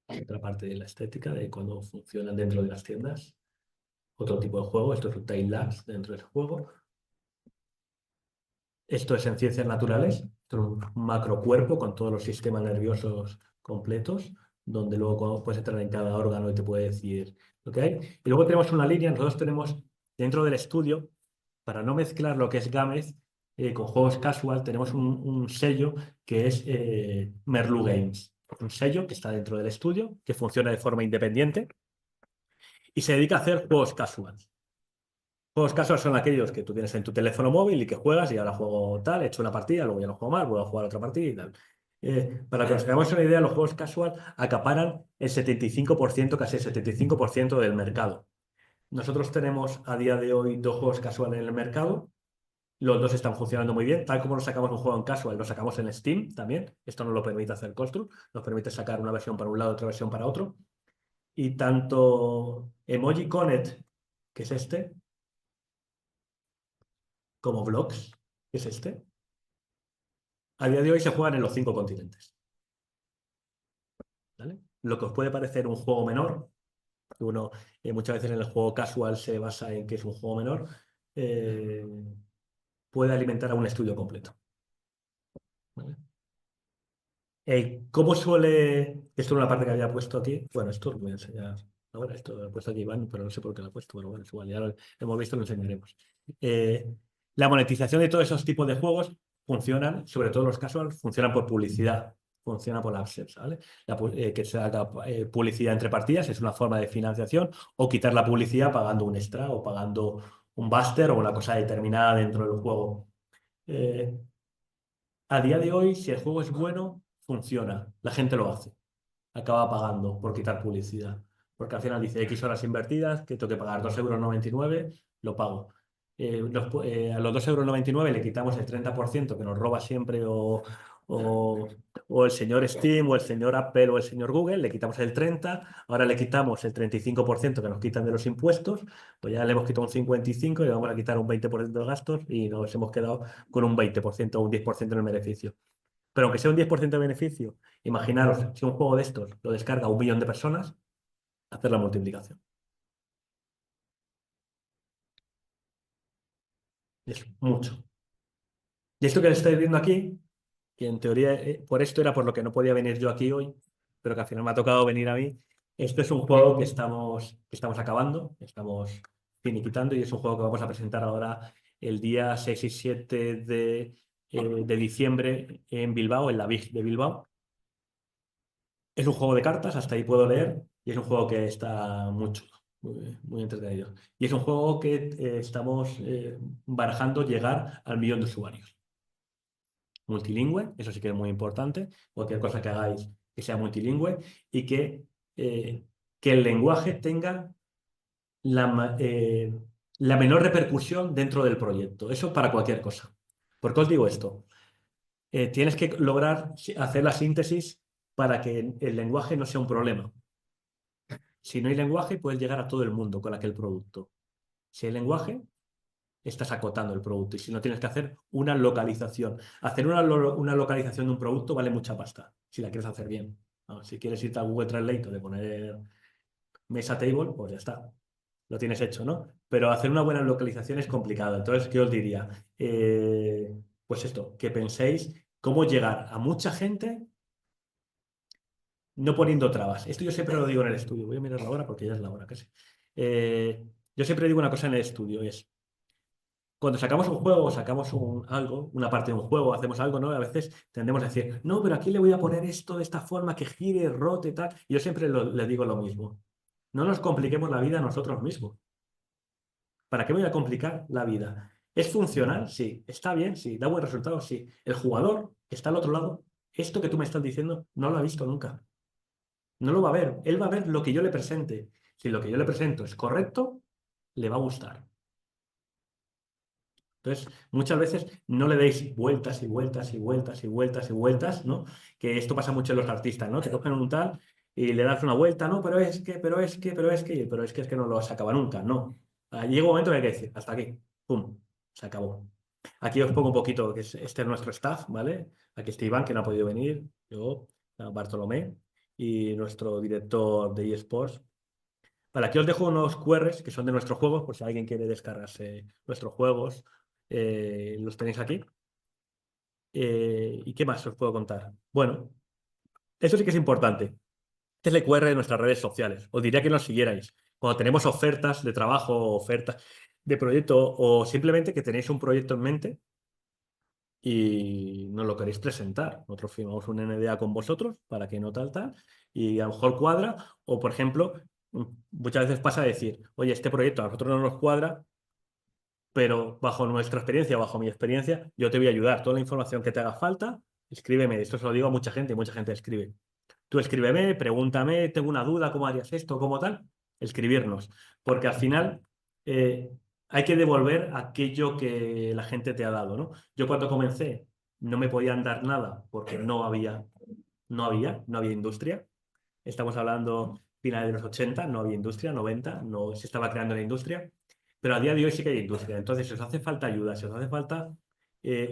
otra parte de la estética, de cómo funcionan dentro de las tiendas. Otro tipo de juego, esto es un time lapse dentro del juego. Esto es en ciencias naturales, esto es un macrocuerpo con todos los sistemas nerviosos completos, donde luego puedes entrar en cada órgano y te puede decir lo que hay. Y luego tenemos una línea, nosotros tenemos dentro del estudio, para no mezclar lo que es Gamez con juegos casual, tenemos un sello que es Merlu Games. Un sello que está dentro del estudio, que funciona de forma independiente y se dedica a hacer juegos casual. Juegos casual son aquellos que tú tienes en tu teléfono móvil y que juegas y ahora juego tal, he hecho una partida, luego ya no juego más, voy a jugar otra partida y tal. Para que os hagamos una idea, los juegos casual acaparan el 75%, casi el 75% del mercado. Nosotros tenemos a día de hoy dos juegos casual en el mercado. Los dos están funcionando muy bien. Tal como nos sacamos un juego en casual, lo sacamos en Steam también. Esto nos lo permite hacer Construct. Nos permite sacar una versión para un lado, otra versión para otro. Y tanto Emoji Connect, que es este, como Blocks, que es este, a día de hoy se juegan en los 5 continentes. ¿Vale? Lo que os puede parecer un juego menor, que uno muchas veces en el juego casual se basa en que es un juego menor, eh, puede alimentar a un estudio completo. ¿Vale? ¿Cómo suele? Esto es una parte que había puesto aquí. Bueno, esto os voy a enseñar. Ahora esto lo he puesto aquí Iván, pero no sé por qué lo ha puesto, pero bueno, es igual, ya lo hemos visto, lo enseñaremos. Eh, la monetización de todos esos tipos de juegos funcionan, sobre todo los casuals, funcionan por publicidad, funciona por AdSense, ¿vale? Que se haga publicidad entre partidas es una forma de financiación, o quitar la publicidad pagando un extra o pagando un buster o una cosa determinada dentro del juego. Eh, a día de hoy, si el juego es bueno, funciona, la gente lo hace, acaba pagando por quitar publicidad. Porque al final dice X horas invertidas, que tengo que pagar 2,99 €, lo pago. A los 2,99 € le quitamos el 30% que nos roba siempre o, o el señor Steam o el señor Apple o el señor Google, le quitamos el 30%, ahora le quitamos el 35% que nos quitan de los impuestos, pues ya le hemos quitado un 55% y le vamos a quitar un 20% de gastos y nos hemos quedado con un 20% o un 10% en el beneficio. Pero aunque sea un 10% de beneficio, imaginaros, si un juego de estos lo descarga 1 millón de personas, hacer la multiplicación. Es mucho. Y esto que estáis viendo aquí, que en teoría por esto era por lo que no podía venir yo aquí hoy, pero que al final me ha tocado venir a mí, esto es un juego que estamos acabando, estamos finiquitando y es un juego que vamos a presentar ahora el día 6 y 7 de diciembre en Bilbao, en la VIG de Bilbao. Es un juego de cartas, hasta ahí puedo leer, y es un juego que está mucho, muy entretenido. Y es un juego que estamos barajando llegar al 1 millón de usuarios. Multilingüe, eso sí que es muy importante, cualquier cosa que hagáis que sea multilingüe y eh, que el lenguaje tenga la menor repercusión dentro del proyecto. Eso para cualquier cosa. ¿Por qué os digo esto? Tienes que lograr hacer la síntesis para que el lenguaje no sea un problema. Si no hay lenguaje, puedes llegar a todo el mundo con aquel producto. Si hay lenguaje, estás acotando el producto. Y si no, tienes que hacer una localización. Hacer una localización de un producto vale mucha pasta, si la quieres hacer bien. ¿No? Si quieres irte a Google Translate de poner mesa table, pues ya está. Lo tienes hecho, ¿no? Pero hacer una buena localización es complicado. Entonces, ¿qué os diría? Pues esto, que penséis cómo llegar a mucha gente no poniendo trabas. Esto yo siempre lo digo en el estudio. Voy a mirar la hora porque ya es la hora casi. Yo siempre digo una cosa en el estudio, es cuando sacamos un juego o sacamos algo, una parte de un juego, hacemos algo, ¿no? A veces tendemos a decir, no, pero aquí le voy a poner esto de esta forma que gire, rote, tal. Y yo siempre le digo lo mismo. No nos compliquemos la vida a nosotros mismos. ¿Para qué voy a complicar la vida? ¿Es funcional? Sí. ¿Está bien? Sí. ¿Da buen resultado? Sí. El jugador que está al otro lado, esto que tú me estás diciendo, no lo ha visto nunca. No lo va a ver. Él va a ver lo que yo le presente. Si lo que yo le presento es correcto, le va a gustar. Entonces, muchas veces no le deis vueltas y vueltas y vueltas y vueltas y vueltas, ¿no? Que esto pasa mucho en los artistas, ¿no? Que cogen un tal y le das una vuelta, ¿no? Pero es que no lo se acaba nunca, no. Llega un momento que hay que decir, hasta aquí, pum, se acabó. Aquí os pongo un poquito, que este es nuestro staff, ¿vale? Aquí está Iván, que no ha podido venir, yo, Bartolomé, y nuestro director de eSports. Vale, aquí os dejo unos QRs que son de nuestros juegos, por si alguien quiere descargarse nuestros juegos, los tenéis aquí. ¿Y qué más os puedo contar? Bueno, eso sí que es importante. Este es el QR de nuestras redes sociales. Os diría que nos siguierais. Cuando tenemos ofertas de trabajo, ofertas de proyecto o simplemente que tenéis un proyecto en mente y nos lo queréis presentar. Nosotros firmamos un NDA con vosotros para que no tal, y a lo mejor cuadra. O, por ejemplo, muchas veces pasa a decir, oye, este proyecto a nosotros no nos cuadra, pero bajo nuestra experiencia, bajo mi experiencia, yo te voy a ayudar. Toda la información que te haga falta, escríbeme. Esto se lo digo a mucha gente y mucha gente escribe. Tú escríbeme, pregúntame, tengo una duda, ¿cómo harías esto? ¿Cómo tal? Escribirnos. Porque al final eh, hay que devolver aquello que la gente te ha dado, ¿no? Yo cuando comencé no me podían dar nada porque no había industria. Estamos hablando finales de los 80, no había industria, 90, no se estaba creando la industria, pero a día de hoy sí que hay industria. Entonces, si os hace falta ayuda, si os hace falta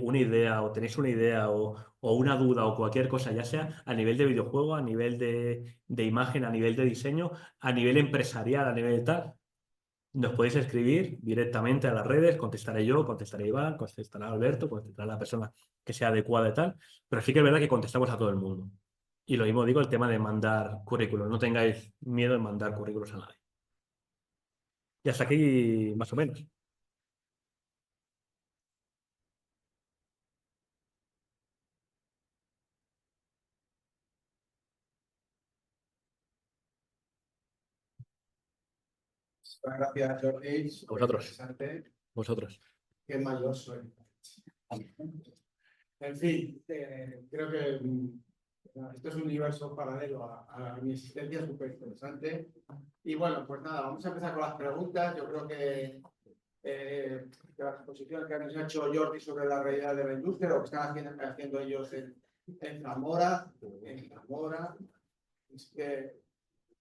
una idea o tenéis una idea o una duda o cualquier cosa, ya sea a nivel de videojuego, a nivel de imagen, a nivel de diseño, a nivel empresarial, a nivel de tal, nos podéis escribir directamente a las redes, contestaré yo, contestaré Iván, contestará Alberto, contestará la persona que sea adecuada y tal, pero sí que es verdad que contestamos a todo el mundo. Y lo mismo digo el tema de mandar currículos. No tengáis miedo en mandar currículos a nadie. Y hasta aquí, más o menos. Gracias, Jordi. A vosotros. Interesante. Vosotros. Qué mayor soy. En fin, creo que esto es un universo paralelo a mi existencia, súper interesante. Y bueno, pues nada, vamos a empezar con las preguntas. Yo creo que la exposición que han hecho Jordi sobre la realidad de la industria, lo que están haciendo ellos en Zamora, es que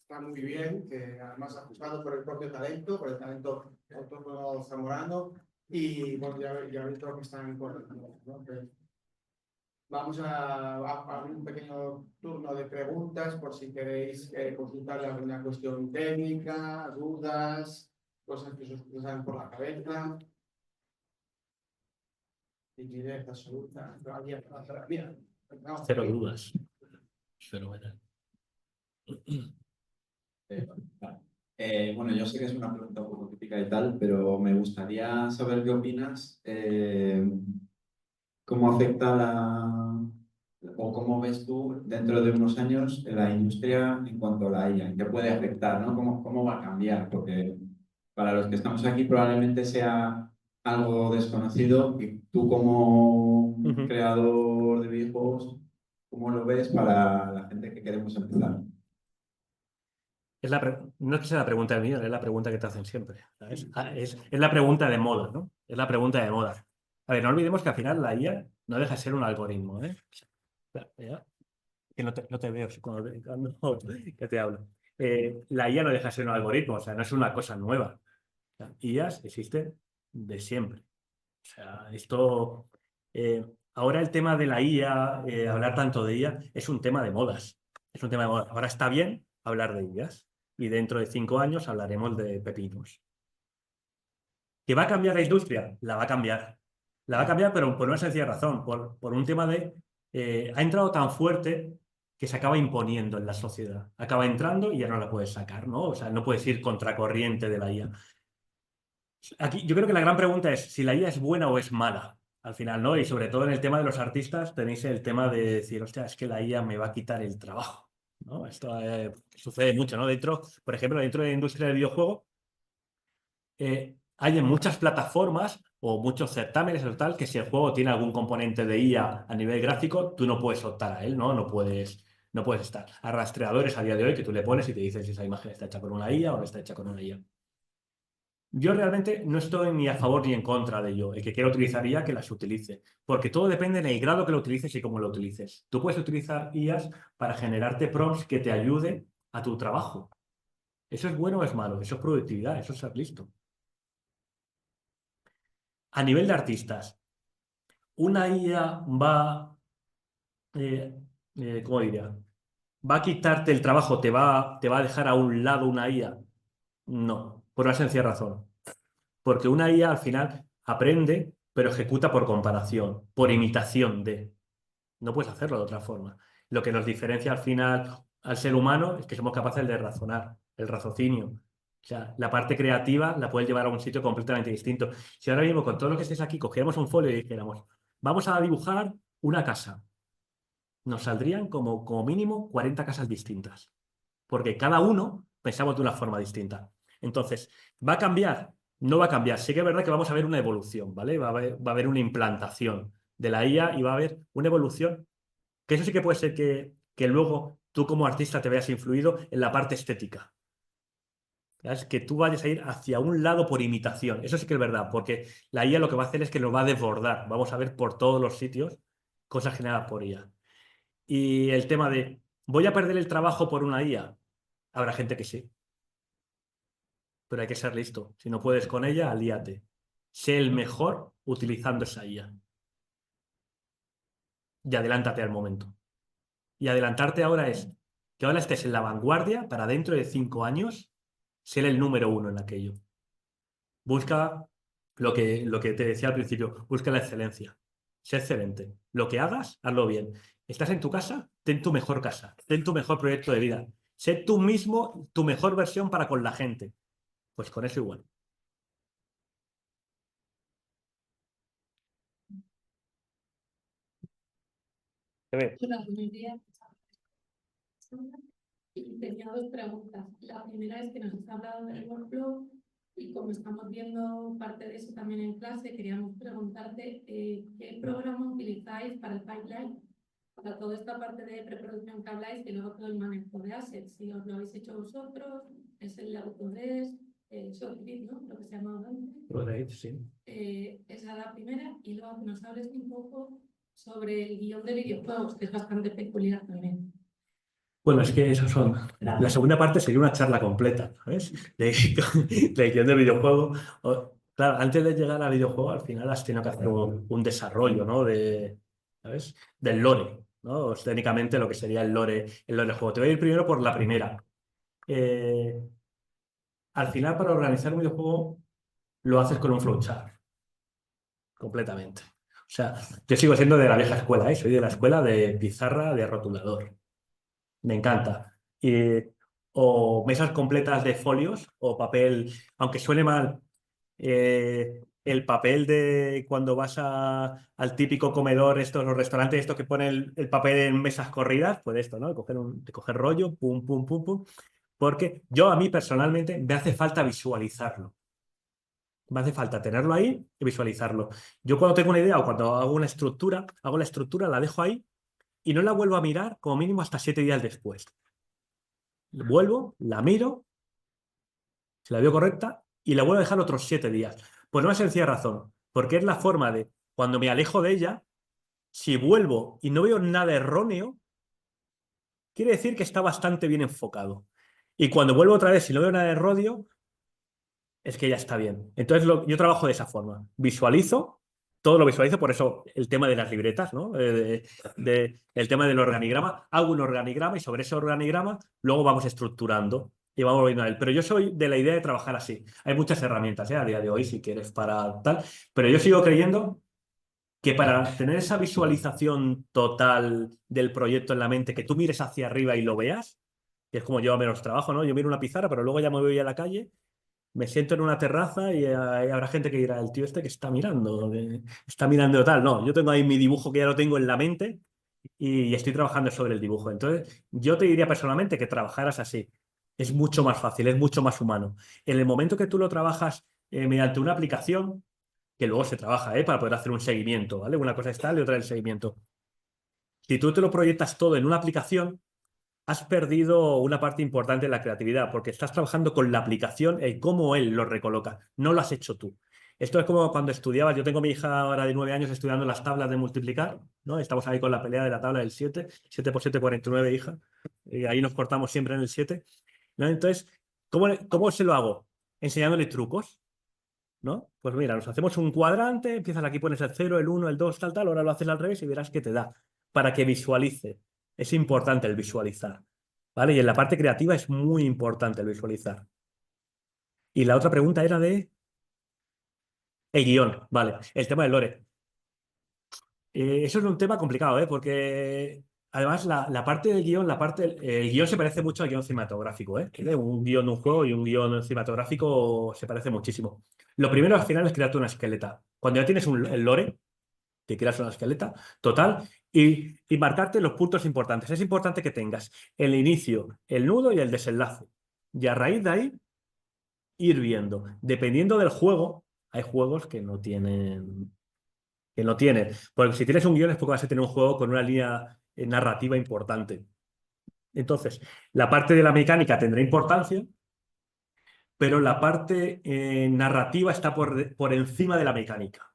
está muy bien, que además ajustado por el propio talento, por el talento autónomo zamorano, y bueno, ya veis lo que están corriendo, ¿no? Vamos a abrir un pequeño turno de preguntas por si queréis consultar alguna cuestión técnica, dudas, cosas que os cruzan por la cabeza. Liquidez absoluta. Mira, Cero dudas. Fenomenal. Bueno, yo sé que es una pregunta un poco típica y tal, pero me gustaría saber qué opinas, cómo afecta o cómo ves tú dentro de unos años la industria en cuanto a la IA, qué puede afectar, ¿no? ¿Cómo va a cambiar? Porque para los que estamos aquí probablemente sea algo desconocido y tú como creador de videojuegos, ¿cómo lo ves para la gente que queremos empezar? No es que sea la pregunta del millón, es la pregunta que te hacen siempre. ¿Sabes? Es la pregunta de moda, ¿no? Es la pregunta de moda. A ver, no olvidemos que al final la IA no deja de ser un algoritmo, ¿eh? Ya, que no te veo cuando que te hablo. La IA no deja de ser un algoritmo, o sea, no es una cosa nueva. O sea, IAs existen de siempre. O sea, esto. Ahora el tema de la IA, hablar tanto de IA, es un tema de modas. Es un tema de modas. Ahora está bien hablar de IAs y dentro de 5 años hablaremos de pepinos. ¿Que va a cambiar la industria? La va a cambiar. La va a cambiar, pero por una sencilla razón, por un tema de... ha entrado tan fuerte que se acaba imponiendo en la sociedad. Acaba entrando y ya no la puedes sacar, ¿no? O sea, no puedes ir contracorriente de la IA. Aquí, yo creo que la gran pregunta es si la IA es buena o es mala, al final, ¿no? Y sobre todo en el tema de los artistas tenéis el tema de decir, hostia, es que la IA me va a quitar el trabajo, ¿no? Esto sucede mucho, ¿no? Por ejemplo, dentro de la industria del videojuego, hay en muchas plataformas o muchos certámenes o tal que si el juego tiene algún componente de IA a nivel gráfico, tú no puedes optar a él, ¿no? No puedes estar. Hay rastreadores a día de hoy que tú le pones y te dices si esa imagen está hecha con una IA o no está hecha con una IA. Yo realmente no estoy ni a favor ni en contra de ello. El que quiera utilizar IA, que las utilice. Porque todo depende del grado que lo utilices y cómo lo utilices. Tú puedes utilizar IAs para generarte prompts que te ayuden a tu trabajo. ¿Eso es bueno o es malo? Eso es productividad, eso es ser listo. A nivel de artistas, una IA va, ¿cómo diría? ¿Va a quitarte el trabajo? ¿Te va a dejar a un lado una IA? No, por una sencilla razón. Porque una IA al final aprende, pero ejecuta por comparación, por imitación de. No puedes hacerlo de otra forma. Lo que nos diferencia al final al ser humano es que somos capaces de razonar, el raciocinio. O sea, la parte creativa la puedes llevar a un sitio completamente distinto. Si ahora mismo con todo lo que estés aquí cogiéramos un folio y dijéramos, vamos a dibujar una casa, nos saldrían como mínimo 40 casas distintas, porque cada uno pensamos de una forma distinta. Entonces, ¿va a cambiar? No va a cambiar. Sí que es verdad que vamos a ver una evolución, ¿vale? Va a haber una implantación de la IA y va a haber una evolución, que eso sí que puede ser que luego tú como artista te veas influido en la parte estética. ¿Sabes? Que tú vayas a ir hacia un lado por imitación. Eso sí que es verdad, porque la IA lo que va a hacer es que nos va a desbordar. Vamos a ver por todos los sitios cosas generadas por IA. Y el tema de, ¿voy a perder el trabajo por una IA? Habrá gente que sí, pero hay que ser listo. Si no puedes con ella, alíate. Sé el mejor utilizando esa IA. Y adelántate al momento. Y adelantarte ahora es que ahora estés en la vanguardia para dentro de 5 años ser el número uno en aquello. Busca lo que te decía al principio, busca la excelencia. Sé excelente. Lo que hagas, hazlo bien. ¿Estás en tu casa? Ten tu mejor casa, ten tu mejor proyecto de vida. Sé tú mismo tu mejor versión para con la gente. Pues con eso igual. ¿Te ves? Hola, buenos días. Y tenía dos preguntas. La primera es que nos has hablado del workflow y como estamos viendo parte de eso también en clase, queríamos preguntarte qué programa utilizáis para el pipeline, para toda esta parte de preproducción que habláis y luego todo el manejo de assets. Si os lo habéis hecho vosotros, es el Autodesk, ShotGrid, ¿no? Lo que se llama antes. Sí. Esa es la primera. Y luego que nos hables un poco sobre el guión de videojuegos, que es bastante peculiar también. Bueno, es que esos son. La segunda parte sería una charla completa, ¿sabes? De guión de videojuego. Claro, antes de llegar al videojuego, al final has tenido que hacer un desarrollo, ¿no? ¿Sabes? Del lore, ¿no? O técnicamente lo que sería el lore del juego. Te voy a ir primero por la primera. Al final, para organizar un videojuego, lo haces con un flowchart, completamente. O sea, yo sigo siendo de la vieja escuela, ¿eh? Soy de la escuela de pizarra de rotulador. Me encanta. O mesas completas de folios o papel, aunque suene mal, el papel de cuando vas al típico comedor, estos, los restaurantes, estos que ponen el papel en mesas corridas, pues esto, ¿no? De coger rollo, pum, pum, pum, pum. Porque a mí personalmente, me hace falta visualizarlo. Me hace falta tenerlo ahí y visualizarlo. Yo cuando tengo una idea o cuando hago una estructura, hago la estructura, la dejo ahí y no la vuelvo a mirar como mínimo hasta 7 días después. Vuelvo, la miro, si la veo correcta, y la vuelvo a dejar otros 7 días. Por una sencilla razón, porque es la forma de, cuando me alejo de ella, si vuelvo y no veo nada erróneo, quiere decir que está bastante bien enfocado. Y cuando vuelvo otra vez y no veo nada erróneo, es que ya está bien. Entonces yo trabajo de esa forma. Visualizo, todo lo visualizo, por eso el tema de las libretas, ¿no? El tema del organigrama. Hago un organigrama y sobre ese organigrama luego vamos estructurando y vamos viendo a él. Pero yo soy de la idea de trabajar así. Hay muchas herramientas, a día de hoy, si quieres, para tal. Pero yo sigo creyendo que para tener esa visualización total del proyecto en la mente, que tú mires hacia arriba y lo veas, que es como yo menos trabajo, ¿no? Yo miro una pizarra, pero luego ya me voy a la calle, me siento en una terraza y habrá gente que dirá, el tío este que está mirando tal. No, yo tengo ahí mi dibujo que ya lo tengo en la mente y estoy trabajando sobre el dibujo. Entonces, yo te diría personalmente que trabajaras así. Es mucho más fácil, es mucho más humano. En el momento que tú lo trabajas mediante una aplicación, que luego se trabaja para poder hacer un seguimiento, ¿vale? Una cosa es tal y otra es el seguimiento. Si tú te lo proyectas todo en una aplicación, has perdido una parte importante de la creatividad, porque estás trabajando con la aplicación y cómo él lo recoloca. No lo has hecho tú. Esto es como cuando estudiabas. Yo tengo a mi hija ahora de 9 años estudiando las tablas de multiplicar, ¿no? Estamos ahí con la pelea de la tabla del 7, 7 por 7, 49, hija. Y ahí nos cortamos siempre en el 7, ¿no? Entonces, ¿cómo se lo hago? Enseñándole trucos, ¿no? Pues mira, nos hacemos un cuadrante, empiezas aquí, pones el 0, el 1, el 2, tal, tal, ahora lo haces al revés y verás qué te da, para que visualice. Es importante el visualizar, ¿vale? Y en la parte creativa es muy importante el visualizar. Y la otra pregunta era de el guión, ¿vale? El tema del lore. Eso es un tema complicado, ¿eh? Porque además la parte del guión, el guión se parece mucho al guión cinematográfico, ¿eh? Un guión de un juego y un guión cinematográfico se parece muchísimo. Lo primero al final es crearte una esqueleta. Cuando ya tienes el lore, que creas una esqueleta total y marcarte los puntos importantes. Es importante que tengas el inicio, el nudo y el desenlace. Y a raíz de ahí, ir viendo. Dependiendo del juego, hay juegos que no tienen. Porque si tienes un guión es porque vas a tener un juego con una línea narrativa importante. Entonces, la parte de la mecánica tendrá importancia, pero la parte narrativa está por encima de la mecánica.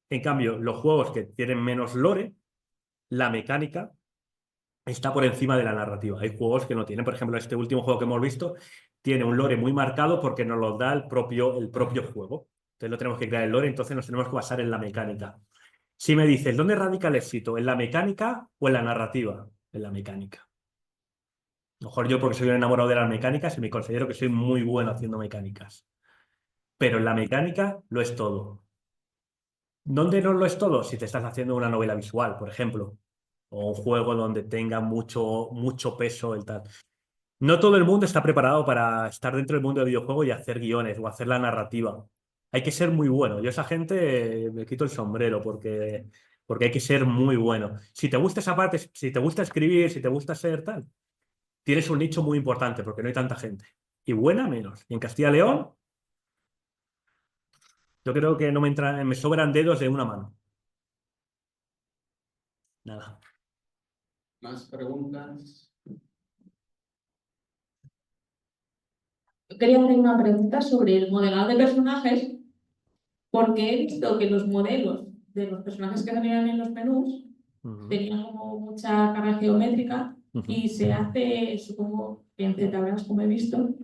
En cambio, los juegos que tienen menos lore, la mecánica está por encima de la narrativa. Hay juegos que no tienen. Por ejemplo, este último juego que hemos visto tiene un lore muy marcado porque nos lo da el propio juego. Entonces no tenemos que crear el lore, entonces nos tenemos que basar en la mecánica. Si me dices, ¿dónde radica el éxito? ¿En la mecánica o en la narrativa? En la mecánica. A lo mejor yo porque soy un enamorado de las mecánicas y me considero que soy muy bueno haciendo mecánicas. Pero en la mecánica lo es todo. ¿Dónde no lo es todo? Si te estás haciendo una novela visual, por ejemplo. o un juego donde tenga mucho peso el tal. No todo el mundo está preparado para estar dentro del mundo del videojuego y hacer guiones o hacer la narrativa. Hay que ser muy bueno. Yo a esa gente me quito el sombrero porque hay que ser muy bueno. Si te gusta esa parte, si te gusta escribir, si te gusta ser tal, tienes un nicho muy importante porque no hay tanta gente. Y buena menos. Y en Castilla y León, yo creo que no me sobran dedos de una mano. Nada. ¿Más preguntas? Yo quería hacer una pregunta sobre el modelado de personajes, porque he visto que los modelos de los personajes que salían en los menús Ujú, tenían como mucha carga geométrica ujú. y se hace, supongo, en ZBrush, como he visto,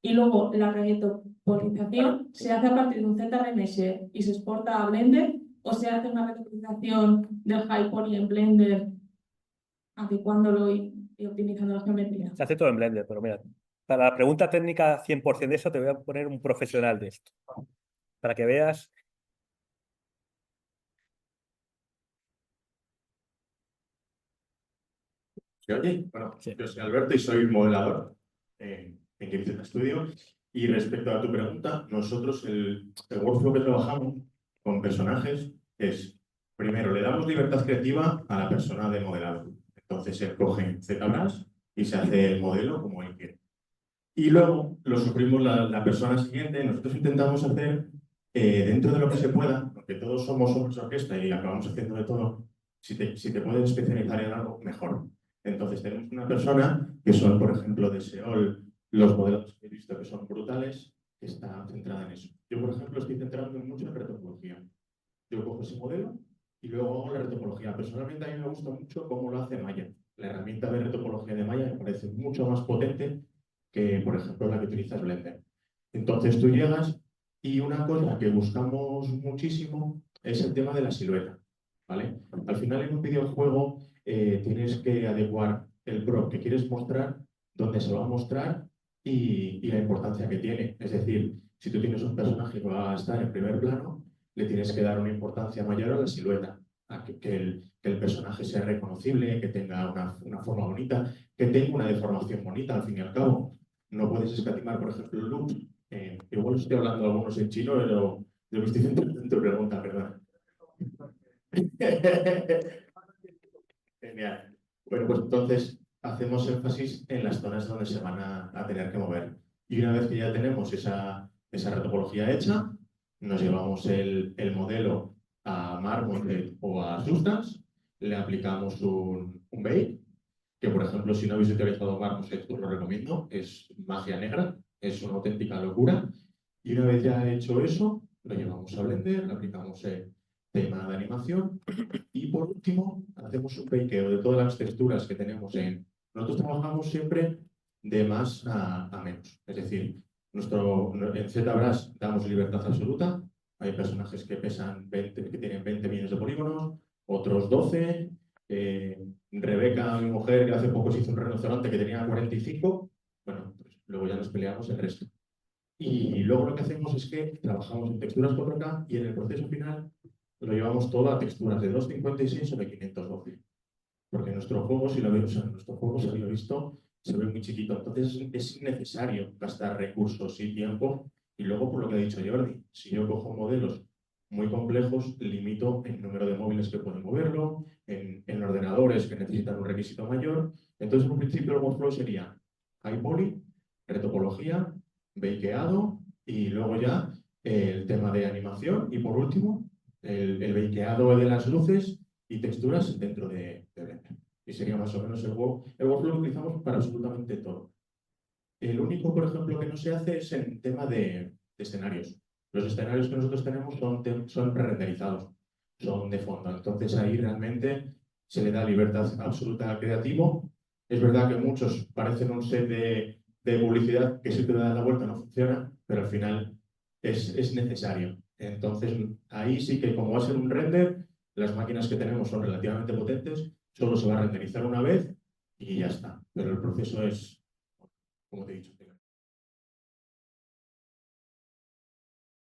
y luego la retopolización se hace a partir de un ZBMesh y se exporta a Blender, o se hace una retopolización del High Poly en Blender, adecuándolo y optimizando la geometría. Se hace todo en Blender, pero mira, para la pregunta técnica 100% de eso te voy a poner un profesional de esto, para que veas. ¿Se oye? Bueno, Sí. yo soy Alberto y soy modelador en GameZ Studio. Y respecto a tu pregunta, nosotros el workflow que trabajamos con personajes es, primero, le damos libertad creativa a la persona de modelado. Entonces él coge ZBrush y se hace el modelo como él quiere. Y luego lo sufrimos la persona siguiente. Nosotros intentamos hacer, dentro de lo que se pueda, porque todos somos hombres de orquesta y acabamos haciendo de todo, si te puedes especializar en algo, mejor. Entonces tenemos una persona que son, por ejemplo, de Seol, los modelos que he visto que son brutales, que está centrada en eso. Yo, por ejemplo, estoy centrando mucho en retopología. Yo cojo ese modelo y luego hago la retopología. Personalmente a mí me gusta mucho cómo lo hace Maya. La herramienta de retopología de Maya me parece mucho más potente que, por ejemplo, la que utilizas Blender. Entonces tú llegas y una cosa que buscamos muchísimo es el tema de la silueta, ¿vale? Al final en un videojuego tienes que adecuar el prop que quieres mostrar, dónde se va a mostrar y la importancia que tiene. Es decir, si tú tienes un personaje que va a estar en primer plano, le tienes que dar una importancia mayor a la silueta, a que el personaje sea reconocible, que tenga una forma bonita, que tenga una deformación bonita al fin y al cabo. No puedes escatimar, por ejemplo, el look. Igual estoy hablando algunos en chino, pero yo me estoy centrando en tu pregunta, perdón. Genial. Bueno, pues entonces hacemos énfasis en las zonas donde se van a tener que mover. Y una vez que ya tenemos esa retopología hecha, nos llevamos el modelo a Marmoset o a Substance, le aplicamos un bake, que por ejemplo, si no habéis utilizado Marmoset, os lo recomiendo, es magia negra, es una auténtica locura. Y una vez ya hecho eso, lo llevamos a Blender, le aplicamos el tema de animación y por último, hacemos un bakeo de todas las texturas que tenemos en... Nosotros trabajamos siempre de más a menos. Es decir, en ZBrush damos libertad absoluta. Hay personajes que pesan 20, que tienen 20 millones de polígonos, otros 12. Rebeca, mi mujer, que hace poco se hizo un rinoceronte que tenía 45. Bueno, pues luego ya nos peleamos el resto. Y luego lo que hacemos es que trabajamos en texturas 4K y en el proceso final lo llevamos todo a texturas de 256 o de 512. Porque nuestro juego, si lo veis, o sea, nuestro juego, si lo he visto, se ve muy chiquito. Entonces es innecesario gastar recursos y tiempo. Y luego, por lo que ha dicho Jordi, si yo cojo modelos muy complejos, limito el número de móviles que pueden moverlo, en ordenadores que necesitan un requisito mayor. Entonces, en un principio, el workflow sería high poly, retopología, bakeado y luego ya el tema de animación y por último el bakeado de las luces y texturas dentro de Blender. Y sería más o menos el workflow que utilizamos para absolutamente todo. El único, por ejemplo, que no se hace es en tema de escenarios. Los escenarios que nosotros tenemos son pre-renderizados, son de fondo. Entonces ahí realmente se le da libertad absoluta al creativo. Es verdad que muchos parecen un set de publicidad que si te das la vuelta no funciona, pero al final es necesario. Entonces ahí sí que como va a ser un render, las máquinas que tenemos son relativamente potentes, solo se va a renderizar una vez y ya está. Pero el proceso es, como te he dicho,